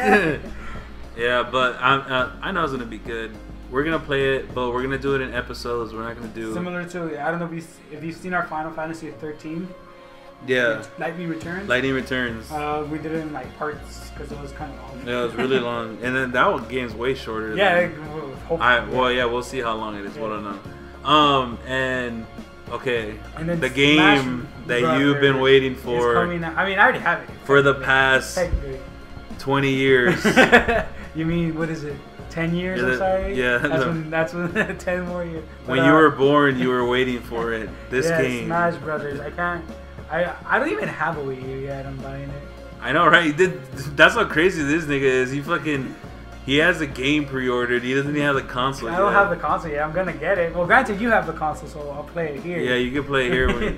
Yeah, but I know it's gonna be good. We're gonna play it, but we're gonna do it in episodes. We're not gonna do similar to I don't know if you've seen our Final Fantasy 13. Yeah. Lightning Returns. Lightning Returns. We did it in parts because it was kind of long. Yeah, it was really long, and then that game's way shorter. Yeah. We'll see how long it is. Yeah. We don't know. And okay, and then the game that you've been waiting for. Coming out. I mean, I already have it for the past 20 years. You mean what is it? 10 years, I'm sorry? Yeah. That's when 10 more years. But, when you were born, you were waiting for it. This game. Smash Brothers. I don't even have a Wii U yet. I'm buying it. I know, right? That's how crazy this nigga is. He has a game pre-ordered. He doesn't even have the console yet. I don't have the console yet. I'm going to get it. Well, granted, you have the console, so I'll play it here. Yeah, you can play it here.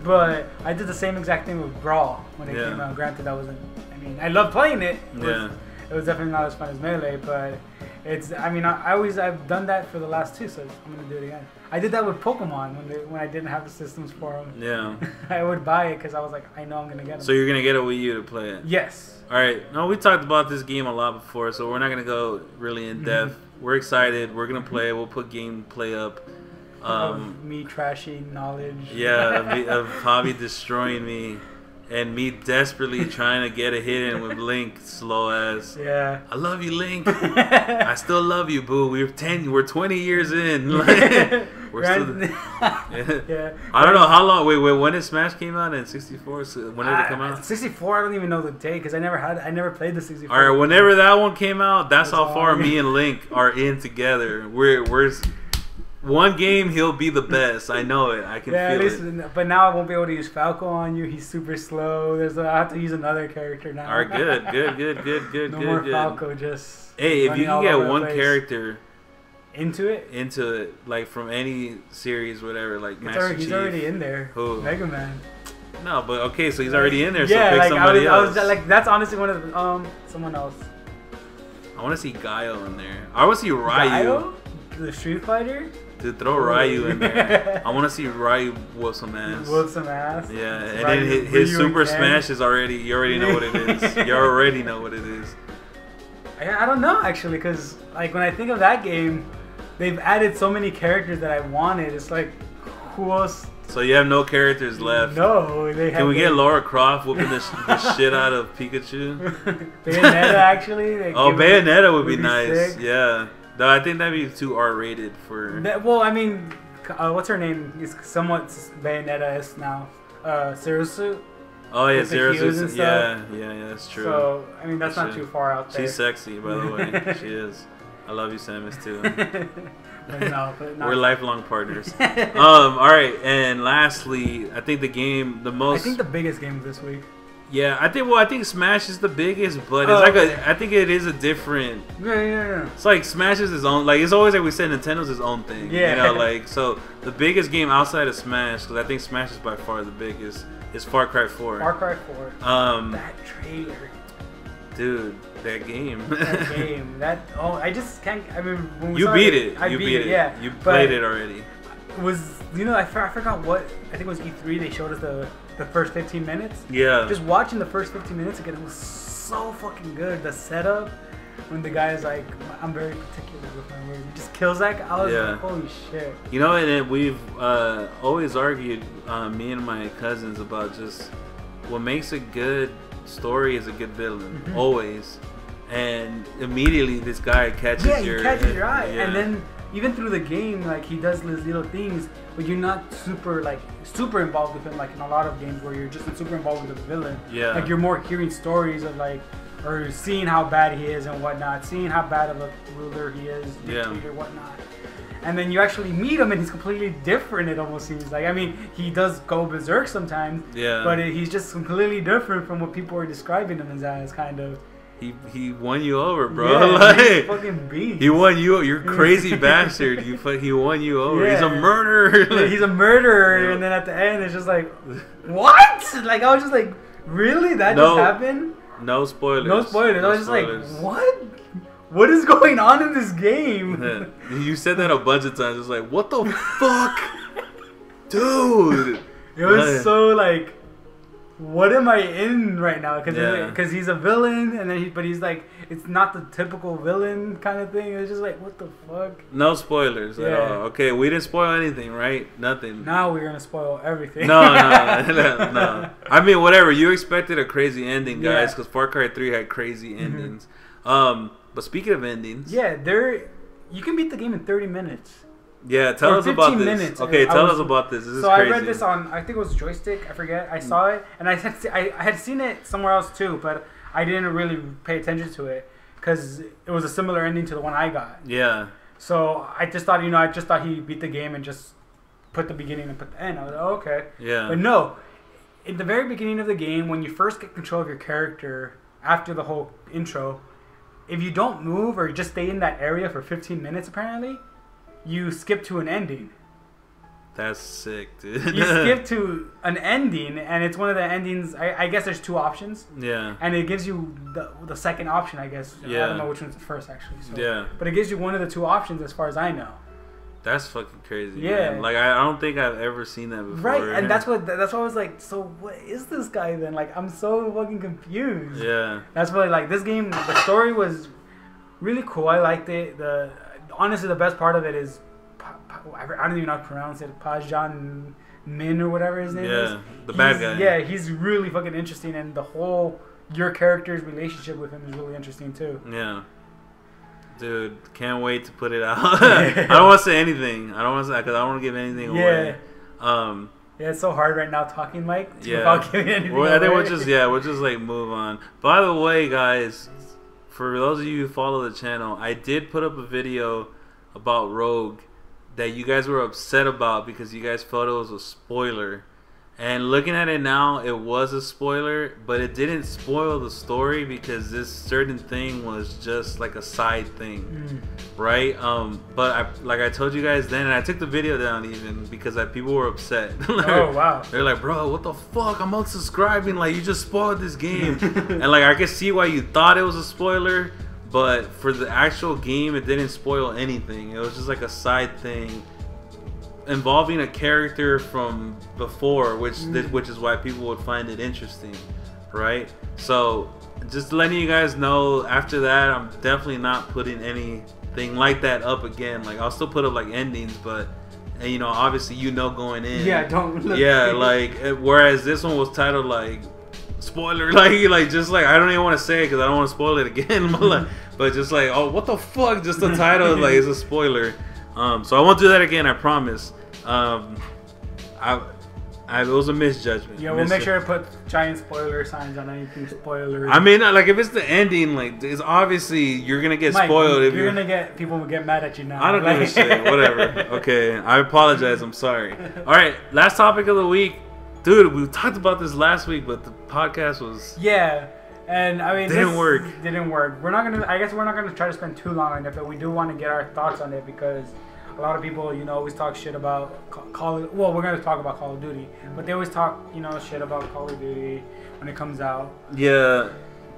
But I did the same exact thing with Brawl when it came out. Granted, that wasn't... I mean, I love playing it. It was definitely not as fun as Melee, but I've done that for the last 2, so I'm gonna do it again. I did that with Pokemon when I didn't have the systems for them. Yeah. I would buy it because I was like, I know I'm gonna get them. So you're gonna get a Wii U to play it? Yes. All right. No, we talked about this game a lot before, so we're not gonna go really in depth. We're excited. We're gonna play it. We'll put gameplay up. Of me trashing knowledge. Yeah, of Javi destroying me. And me desperately trying to get a hit in with Link, slow ass. Yeah. I love you, Link. I still love you, boo. We're 20 years in. We're still. Yeah. I don't know how long. Wait. When did Smash came out in 64? So when did it come out? 64. I don't even know the date because I never played the 64. All right. Whenever that one came out, that's how far me and Link are in together. We're one game, he'll be the best. I know it. I can feel it. But now I won't be able to use Falco on you. He's super slow. I have to use another character now. All right, good. No more Falco, just... Hey, if you can get one character... Into it, like from any series, whatever, like Master Chief. He's already in there. Who? Mega Man. No, but okay, so he's already in there, so pick somebody else. That's honestly one of the... someone else. I want to see Gaio in there. I want to see Ryu. Gaio? The Street Fighter? Dude, throw Ryu in there. I want to see Ryu whoop some ass. Yeah, and then his Super Smash is already... You already know what it is. You already know what it is. I don't know, actually, because when I think of that game, they've added so many characters that I wanted. It's like, who else... So you have no characters left? No, they have... Can we get Lara Croft whooping the shit out of Pikachu? Bayonetta, actually. Bayonetta would be nice. Sick. Yeah. Though I think that'd be too R-rated for... Well, I mean, what's her name? Is somewhat Bayonetta-esque now. Zero-Suit. Oh, yeah, Zero-Suit. Yeah, that's true. So, I mean, that's not too far out there. She's sexy, by the way. She is. I love you, Samus, too. but we're lifelong partners. All right, and lastly, I think I think the biggest game this week. Yeah, I think Smash is the biggest, but it's I think it is a different. Yeah. It's like Smash is his own. Like it's always like we said, Nintendo's his own thing. Yeah. So the biggest game outside of Smash, because I think Smash is by far the biggest, is Far Cry 4. Far Cry 4. That trailer. Dude, that game. I just can't. I mean, when you beat it. I beat it. Yeah. You played it already. I forgot what. I think it was E3. They showed us the first 15 minutes. Yeah. Just watching the first 15 minutes again, it was so fucking good. The setup, when the guy is like, I'm very particular with my words. He just kills that guy. I was like, holy shit. You know, and we've always argued, me and my cousins, about just what makes a good story is a good villain. Mm-hmm. Always. And immediately this guy catches your eye. Yeah. And then even through the game, like he does these little things, but you're not super involved with him, like in a lot of games where you're just super involved with the villain. Yeah. Like you're more hearing stories of like, or seeing how bad he is and whatnot, seeing how bad of a ruler he is, dictator, whatnot. And then you actually meet him, and he's completely different. It almost seems like. I mean, he does go berserk sometimes. Yeah. But he's just completely different from what people are describing him as, kind of. He won you over, bro. Yeah, like, he's fucking beast. He won you. You're crazy bastard. He won you over. Yeah. He's a murderer. He's a murderer, and then at the end, it's just like, what? Like I was just like, really? That just happened? No spoilers. No spoilers. I was just like, what? What is going on in this game? Yeah. You said that a bunch of times. It's like, what the fuck, dude? It was so like, what am I in right now? Because he's a villain, and then but he's like, it's not the typical villain kind of thing. It's just like, what the fuck? No spoilers at all. Okay, we didn't spoil anything, right? Nothing. Now we're gonna spoil everything. No. I mean, whatever. You expected a crazy ending, guys, because Far Cry 3 had crazy endings. But speaking of endings, you can beat the game in 30 minutes. Yeah, tell us about this. Minutes. Okay, tell us about this. This is crazy. I read this on, I think it was Joystick. I forget. I saw it, and I had seen it somewhere else too, but I didn't really pay attention to it because it was a similar ending to the one I got. Yeah. So I just thought, he beat the game and just put the beginning and put the end. I was like, oh, okay. Yeah. But no, in the very beginning of the game, when you first get control of your character after the whole intro, if you don't move or just stay in that area for 15 minutes, apparently, you skip to an ending. That's sick, dude. You skip to an ending, and it's one of the endings. I guess there's two options. Yeah. And it gives you the second option, I guess. Yeah. I don't know which one's the first, actually. So. Yeah. But it gives you one of the two options, as far as I know. That's fucking crazy. Yeah. Man. Like I don't think I've ever seen that before. Right, and that's why I was like, so what is this guy then? Like, I'm so fucking confused. Yeah. That's why, like, this game, the story was really cool. I liked it. Honestly, the best part of it is, I don't even know how to pronounce it, Pajan Min or whatever his name is. Yeah, the bad guy. Yeah, he's really fucking interesting, and your character's relationship with him is really interesting too. Yeah. Dude, can't wait to put it out. I don't want to say anything. I don't want to say, because I don't want to give anything away. Yeah, it's so hard right now talking, Mike, without giving anything away. I think we'll just like move on. By the way, guys, for those of you who follow the channel, I did put up a video about Rogue that you guys were upset about because you guys felt it was a spoiler. And looking at it now, it was a spoiler, but it didn't spoil the story because this certain thing was just like a side thing, right? But like I told you guys then, and I took the video down even because people were upset. Oh wow! They're like, bro, what the fuck? I'm unsubscribing. Like, you just spoiled this game. And like, I could see why you thought it was a spoiler, but for the actual game, it didn't spoil anything. It was just like a side thing involving a character from before, which is why people would find it interesting, right? So just letting you guys know, after that, I'm definitely not putting anything like that up again. Like, I'll still put up like endings, but obviously going in, don't look whereas this one was titled like spoiler, like just like, I don't even want to say it because I don't want to spoil it again, but just like, oh, what the fuck, just the title like is a spoiler. So I won't do that again, I promise. It was a misjudgment. Yeah, we'll make sure to put giant spoiler signs on anything spoiler. I mean, like, if it's the ending, like, it's obviously you're gonna get spoiled. You're gonna get people will get mad at you now. I don't give a shit. Whatever. Okay, I apologize. I'm sorry. All right, last topic of the week, dude. We talked about this last week, but the podcast was And I mean, didn't work. I guess we're not gonna try to spend too long on it, but we do want to get our thoughts on it because a lot of people, always talk shit about Call of. Well, we're gonna talk about Call of Duty, but they always talk, shit about Call of Duty when it comes out. Yeah,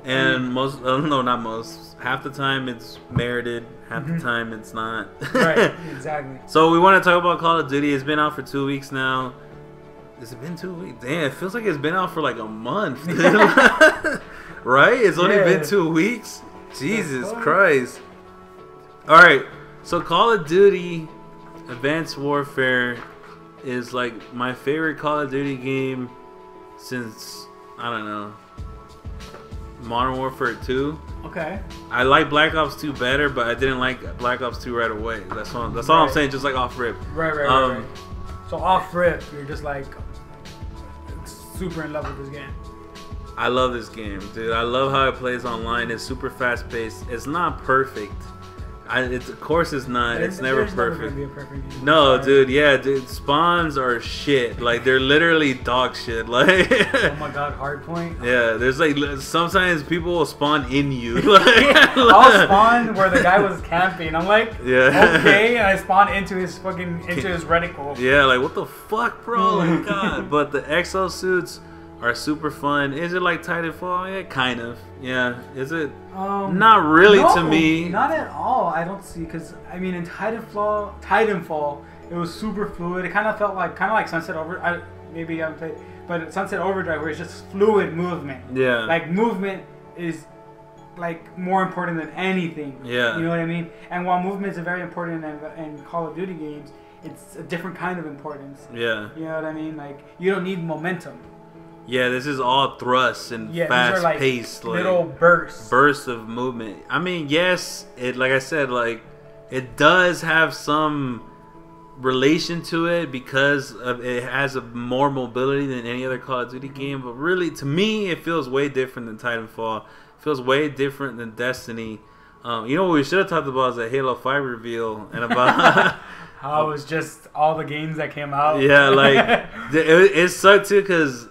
and not most. Half the time it's merited. Half the time it's not. Right. Exactly. So we want to talk about Call of Duty. It's been out for 2 weeks now. Has it been 2 weeks? Damn, it feels like it's been out for like a month. Right? It's only been 2 weeks? Jesus Christ. Alright, so Call of Duty Advanced Warfare is like my favorite Call of Duty game since, I don't know, Modern Warfare 2. Okay. I like Black Ops 2 better, but I didn't like Black Ops 2 right away. That's all I'm saying, just like off rip. Right. So off rip, you're just like super in love with this game. I love this game, dude. I love how it plays online. It's super fast paced. It's not perfect. Of course it's not. It's never perfect. Never gonna be a perfect game. No, dude. Yeah, dude. Spawns are shit. Like they're literally dog shit. Like. Oh my god, hardpoint. Yeah, there's like sometimes people will spawn in you. I'll spawn where the guy was camping. I'm like, yeah. Okay, and I spawn into his reticle. Yeah, like what the fuck, bro? Like God. But the exosuits are super fun. Is it like Titanfall? Yeah, kind of. Yeah. Is it? Not really to me. Not at all. I don't see, because I mean in Titanfall, it was super fluid. It kind of felt like Sunset Overdrive. Maybe I haven't played, but Sunset Overdrive, where it's just fluid movement. Yeah. Like movement is like more important than anything. Yeah. You know what I mean? And while movement is very important in Call of Duty games, it's a different kind of importance. Yeah. You know what I mean? Like you don't need momentum. Yeah, this is all thrusts and fast paced, like little bursts of movement. I mean, yes, like I said, like it does have some relation to it because it has more mobility than any other Call of Duty game. But really, to me, it feels way different than Titanfall. It feels way different than Destiny. You know what we should have talked about is the Halo 5 reveal and about how it was just all the games that came out. Yeah, like it sucked too because.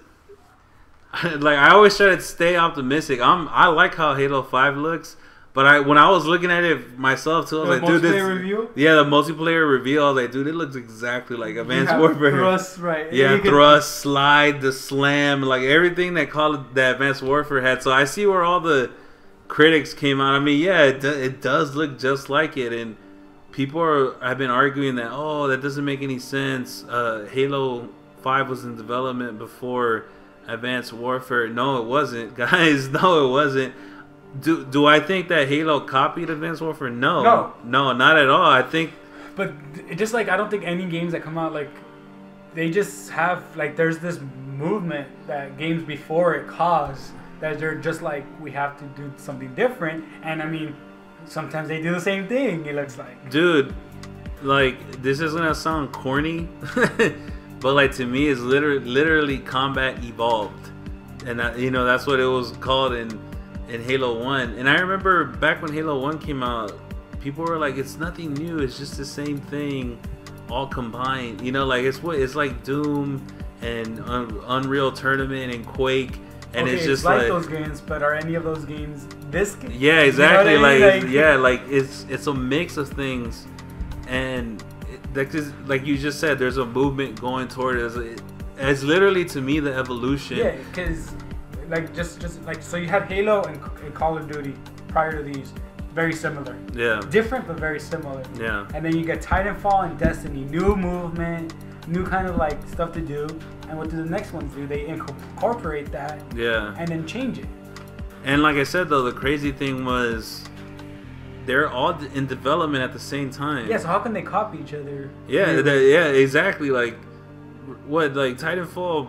Like I always try to stay optimistic. I like how Halo 5 looks, but when I was looking at it myself too, I was like, dude, the multiplayer reveal. I was like, dude, it looks exactly like Advanced Warfare. Thrust, right? Yeah, thrust, slide, the slam, like everything that Advanced Warfare had. So I see where all the critics came out. I mean, yeah, it does look just like it, and people have been arguing that that doesn't make any sense. Halo 5 was in development before Advanced Warfare. No, it wasn't, guys. No, it wasn't. Do I think that Halo copied Advanced Warfare? No, not at all. I think, but it just like I don't think any games that come out like they just have like there's this movement that games before it caused that they're just like we have to do something different, and I mean sometimes they do the same thing. It looks like, dude, like this is gonna sound corny. But like to me, it's literally combat evolved, and that's what it was called in Halo 1. And I remember back when Halo 1 came out, people were like, "It's nothing new. It's just the same thing, all combined." Like it's like Doom and Unreal Tournament and Quake, and it's just like those games. But are any of those games this game? Yeah, exactly. You know what I mean? Like it's a mix of things, and. Like you just said, there's a movement going toward it. It's literally to me the evolution. Yeah, because like just like so you had Halo and Call of Duty prior to these, very similar. Yeah. Different but very similar. Yeah. And then you get Titanfall and Destiny, new movement, new kind of like stuff to do. And what do the next ones do? They incorporate that. Yeah. And then change it. And like I said though, the crazy thing was. They're all in development at the same time. Yeah, so how can they copy each other? Yeah, yeah, exactly. Like, like Titanfall,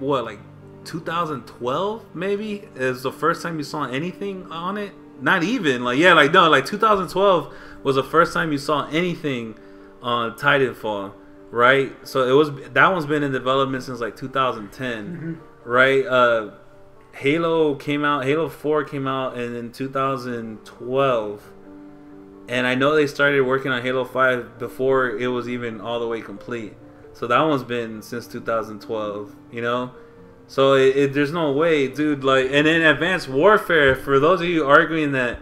like 2012 maybe is the first time you saw anything on it. Not even like 2012 was the first time you saw anything on Titanfall, right? So that one's been in development since like 2010, right? Halo 4 came out in 2012. And I know they started working on Halo 5 before it was even all the way complete. So that one's been since 2012, So there's no way, dude. Like, and then Advanced Warfare, for those of you arguing that,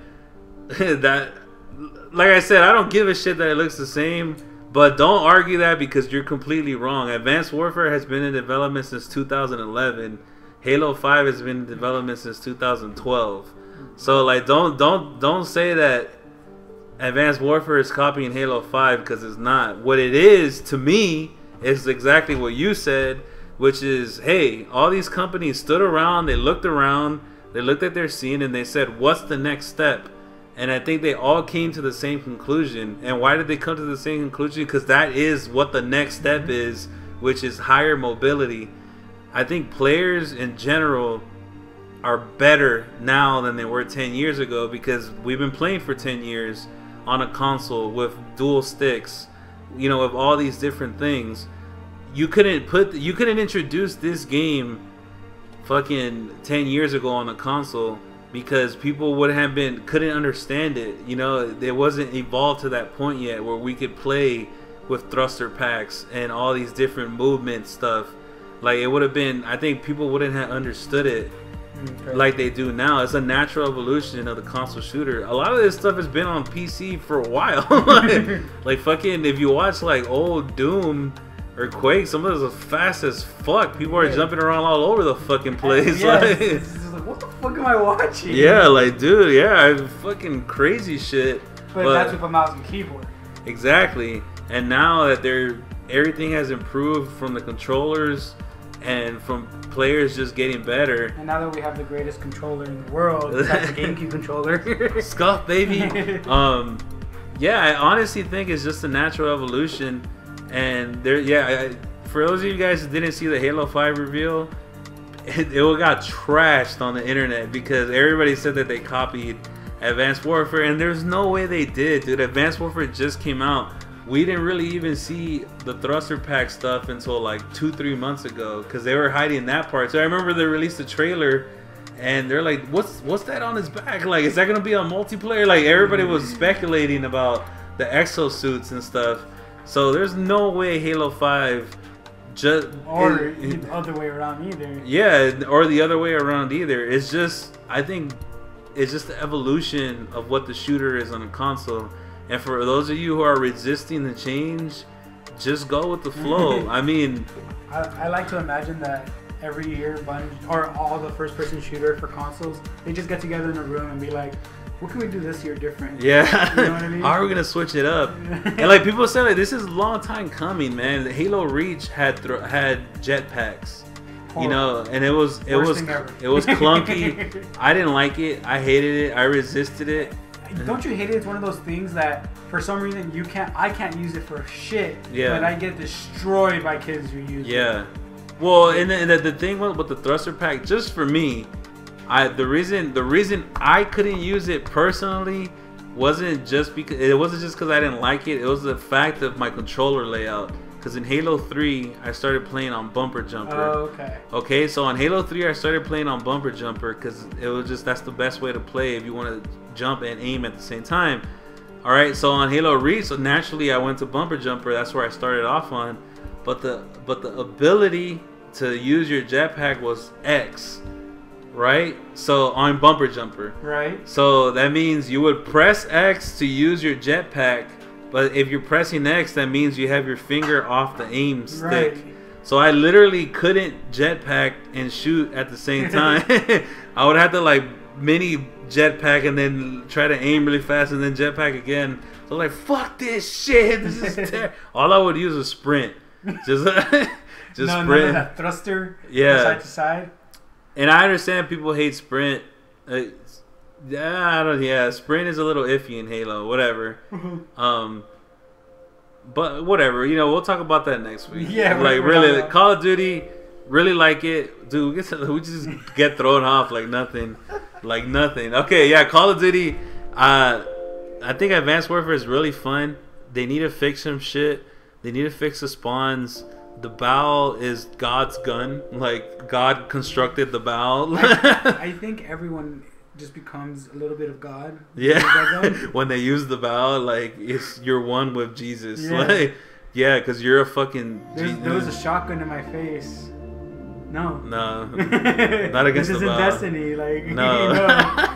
like I said, I don't give a shit that it looks the same. But don't argue that because you're completely wrong. Advanced Warfare has been in development since 2011. Halo 5 has been in development since 2012. So like, don't say that Advanced Warfare is copying Halo 5 because it's not. What it is, to me, is exactly what you said, which is, hey, all these companies stood around, they looked at their scene, and they said, what's the next step? And I think they all came to the same conclusion. And why did they come to the same conclusion? Because that is what the next step is, which is higher mobility. I think players in general are better now than they were 10 years ago, because we've been playing for 10 years on a console with dual sticks, you know, with all these different things. You couldn't introduce this game fucking 10 years ago on a console, because people couldn't understand it. You know, it wasn't evolved to that point yet where we could play with thruster packs and all these different movement stuff. Like, it would have been, I think people wouldn't have understood it like they do now. It's a natural evolution of the console shooter. A lot of this stuff has been on PC for a while. like fucking, if you watch like old Doom or Quake, some of those are fast as fuck. People are jumping around all over the fucking place. It's like, what the fuck am I watching? Yeah, like, dude, yeah, fucking crazy shit. But that's with a mouse and keyboard. Exactly. And now that everything has improved from the controllers and from players just getting better. And now that we have the greatest controller in the world, besides the GameCube controller. Scuff, baby. Yeah, I honestly think it's just a natural evolution. And for those of you guys who didn't see the Halo 5 reveal, it got trashed on the internet because everybody said that they copied Advanced Warfare, and there's no way they did, dude. Advanced Warfare just came out. We didn't really even see the thruster pack stuff until like 2-3 months ago, because they were hiding that part. So I remember they released a trailer and they're like, what's that on his back? Like, is that gonna be on multiplayer? Like, everybody was speculating about the exosuits and stuff. So there's no way Halo 5 the other way around either. Yeah, or the other way around either. It's just, I think it's just the evolution of what the shooter is on a console. And for those of you who are resisting the change, just go with the flow. I mean, I like to imagine that every year, Bungie, or all the first-person shooter for consoles, they just get together in a room and be like, what can we do this year different? Yeah. You know what I mean? How are we gonna switch it up? And like, people say, like, this is a long time coming, man. The Halo Reach had jetpacks. You know, and it was clunky. I didn't like it. I hated it. I resisted it. Don't you hate it? It's one of those things that for some reason I can't use it for shit. Yeah. But I get destroyed by kids who use it. Yeah. Well, and the thing with the thruster pack, just for me, the reason I couldn't use it personally wasn't just because I didn't like it. It was the fact of my controller layout. Because in Halo 3, I started playing on bumper jumper. Oh, okay. Okay, so on Halo 3, I started playing on bumper jumper because it was just, that's the best way to play if you want to jump and aim at the same time. All right, so on Halo Reach, so naturally I went to bumper jumper. That's where I started off on. But the ability to use your jetpack was X, right? So on bumper jumper. Right. So that means you would press X to use your jetpack. But if you're pressing X, that means you have your finger off the aim stick. Right. So I literally couldn't jetpack and shoot at the same time. I would have to like mini jetpack and then try to aim really fast and then jetpack again. So like, fuck this shit. This is terrible. All I would use was sprint. Just sprint. No, that thruster. Yeah. Side to side. And I understand people hate sprint. Sprint is a little iffy in Halo, whatever. But whatever, you know, we'll talk about that next week. Yeah, like really, Call of Duty, really like it, dude. We just get thrown off like nothing, like nothing. Okay, yeah, Call of Duty. I think Advanced Warfare is really fun. They need to fix some shit. They need to fix the spawns. The bow is God's gun. Like, God constructed the bow. I think everyone just becomes a little bit of God. Yeah. When they use the bow, like, you're one with Jesus. Yeah. Like, yeah, because you're a fucking... There was a shotgun in my face. No. Not against the bow. This isn't Destiny. Like, no. You know.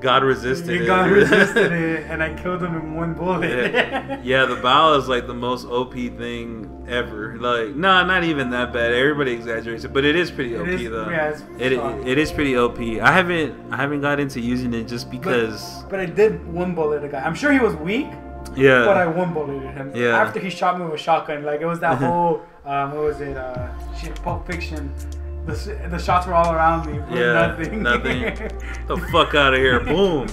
God resisted it. God resisted it, and I killed him in one bullet. Yeah, the bow is like the most OP thing ever. Like, no, not even that bad. Everybody exaggerates it, but it is pretty OP though. Yeah, it is pretty OP. I haven't got into using it just because. But I did one bullet a guy. I'm sure he was weak. Yeah. But I one bulleted him. Yeah. After he shot me with a shotgun, like it was that whole what was it? Pulp Fiction. The shots were all around me. Nothing. The fuck out of here! Boom.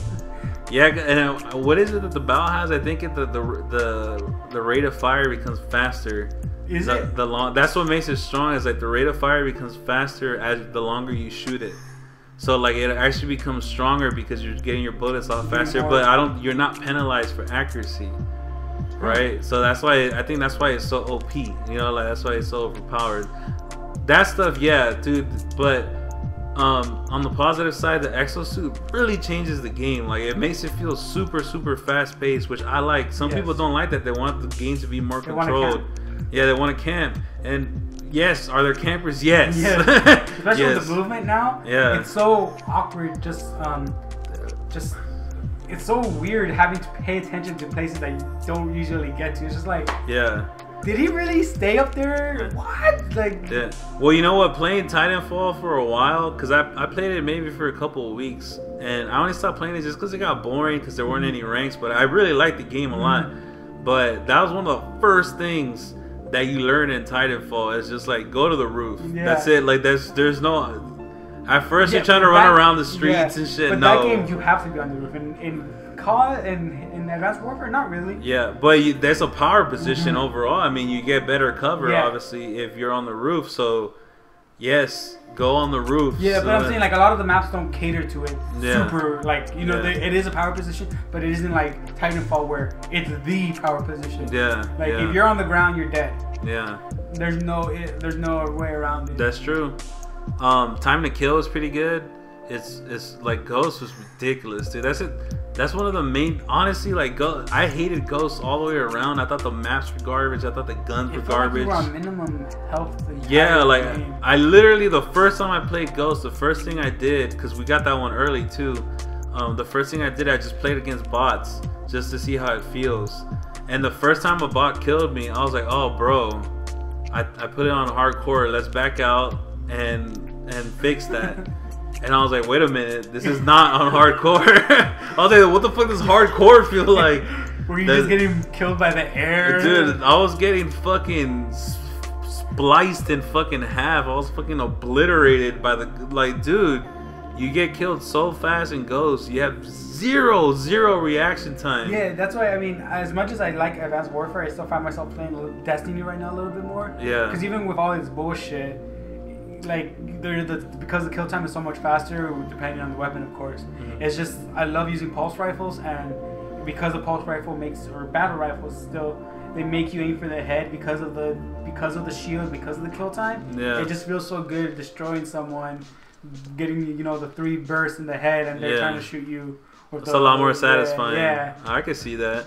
Yeah, and what is it that the bow has? I think the rate of fire becomes faster. Is it? That's what makes it strong. Is like the rate of fire becomes faster as the longer you shoot it. So like it actually becomes stronger because you're getting your bullets off faster. But you're not penalized for accuracy, right? So that's why I think that's why it's so OP. You know, like that's why it's so overpowered. That stuff, yeah, dude. But on the positive side, the exosuit really changes the game. Like it makes it feel super, super fast paced, which I like. Some people don't like that. They want the game to be more controlled. Yeah, they want to camp. And yes, are there campers? Yes. Especially with the movement now. Yeah. It's so awkward. Just it's so weird having to pay attention to places that you don't usually get to. It's just like, did he really stay up there? What? Like, yeah. Well, you know what? Playing Titanfall for a while, because I played it maybe for a couple of weeks, and I only stopped playing it just because it got boring because there weren't any ranks. But I really liked the game a lot. But that was one of the first things that you learn in Titanfall. It's just like go to the roof. That's it. Like there's no. At first you're trying to run around the streets and shit. But that game you have to be on the roof. In COD in Advanced Warfare, not really. Yeah, but there's a power position overall. I mean, you get better cover obviously if you're on the roof. So yes, go on the roof. Yeah, but I'm saying like a lot of the maps don't cater to it. Super like it is a power position, but it isn't like Titanfall where it's the power position. Yeah. Like if you're on the ground, you're dead. Yeah. There's no way around it. That's true. Time to kill is pretty good. It's like Ghost was ridiculous, dude. That's one of the main. Honestly, like I hated Ghost all the way around. I thought the maps were garbage. I thought the guns were garbage. Like you were on minimum health. Yeah, like I literally the first time I played Ghost, the first thing I did, because we got that one early too. The first thing I did, I just played against bots just to see how it feels. And the first time a bot killed me, I was like, oh bro, I put it on hardcore. Let's back out and fix that. And I was like, wait a minute, this is not on hardcore. I was like, what the fuck does hardcore feel like? Were you just getting killed by the air? Dude, I was getting fucking spliced in fucking half. I was fucking obliterated by the, like, dude, you get killed so fast in Ghost. You have zero reaction time. Yeah, that's why, I mean, as much as I like Advanced Warfare, I still find myself playing Destiny right now a little bit more. Yeah. Because even with all this bullshit, like because the kill time is so much faster, depending on the weapon, of course. It's just I love using pulse rifles, and because the pulse rifle or battle rifles still, they make you aim for the head because of the shield, because of the kill time. Yeah. It just feels so good destroying someone, getting the 3 bursts in the head, and they're trying to shoot you. It's a lot more satisfying. Yeah, I can see that.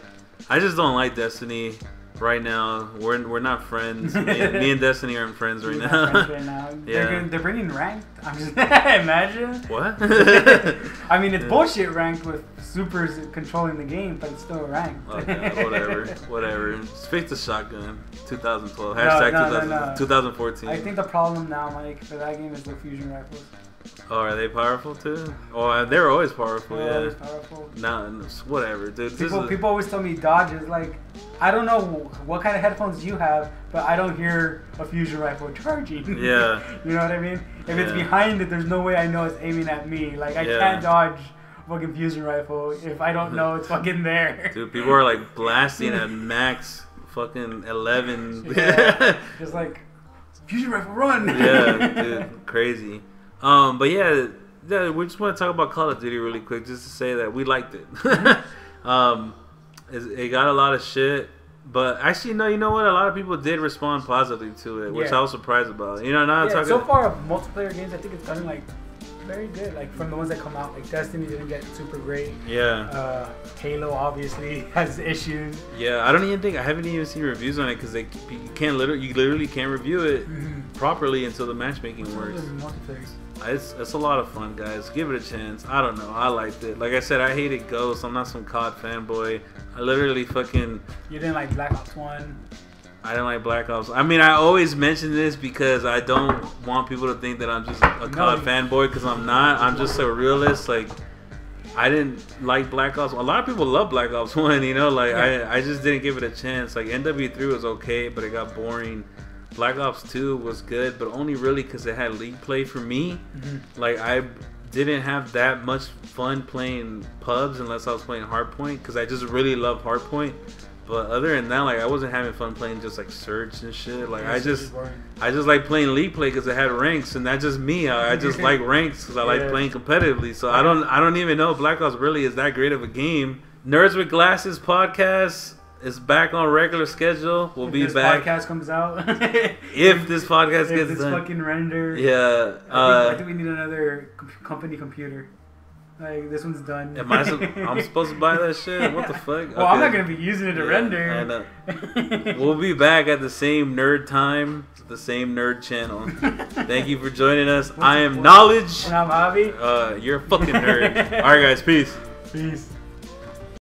I just don't like Destiny. Right now, we're not friends. Me and Destiny aren't friends right now. Yeah. They're bringing ranked. I'm just imagine. What? I mean, it's bullshit ranked with supers controlling the game, but it's still ranked. Okay, whatever. Fix the shotgun. 2012. #2000, 2014. I think the problem now, Mike, for that game is the fusion rifles. Oh, are they powerful too? Oh, they were always powerful. They're always powerful. Nah, whatever, dude. People always tell me dodge is like, I don't know what kind of headphones you have, but I don't hear a fusion rifle charging. Yeah. You know what I mean? If it's behind it, there's no way I know it's aiming at me. Like I can't dodge a fucking fusion rifle if I don't know it's fucking there. Dude, people are like blasting at max fucking 11. Just like fusion rifle, run. Yeah, dude, crazy. But yeah, we just want to talk about Call of Duty really quick, just to say that we liked it. It got a lot of shit, but actually, no, you know what? A lot of people did respond positively to it, which I was surprised about. So far, multiplayer games, I think it's done like very good. Like from the ones that come out, like Destiny didn't get super great. Yeah. Halo obviously has issues. Yeah, I haven't even seen reviews on it because you literally can't review it properly until the matchmaking works. It's a lot of fun, guys. Give it a chance. I don't know. I liked it. Like I said, I hated Ghost. I'm not some COD fanboy. I literally fucking... You didn't like Black Ops 1? I didn't like Black Ops. I mean, I always mention this because I don't want people to think that I'm just a COD fanboy, because I'm not. I'm just a realist. Like, I didn't like Black Ops. A lot of people love Black Ops 1, Like, I just didn't give it a chance. Like, NW3 was okay, but it got boring. Black Ops 2 was good, but only really because it had league play for me. Like, I didn't have that much fun playing pubs unless I was playing Hardpoint, because I just really love Hardpoint. But other than that, like I wasn't having fun playing just like Surge and shit. Like I just like playing League Play because it had ranks, and that's just me. I just like ranks because I like playing competitively. So I don't even know if Black Ops really is that great of a game. Nerds with Glasses podcast is back on regular schedule. We'll be back. If this podcast comes out. If this podcast gets this done. fucking render. Yeah. I think we need another company computer. Like, this one's done. I'm supposed to buy that shit? What the fuck? Well, okay. I'm not going to be using it to render. I know. We'll be back at the same nerd time, the same nerd channel. Thank you for joining us. I am Knowledge. And I'm Javi. You're a fucking nerd. Alright, guys. Peace. Peace.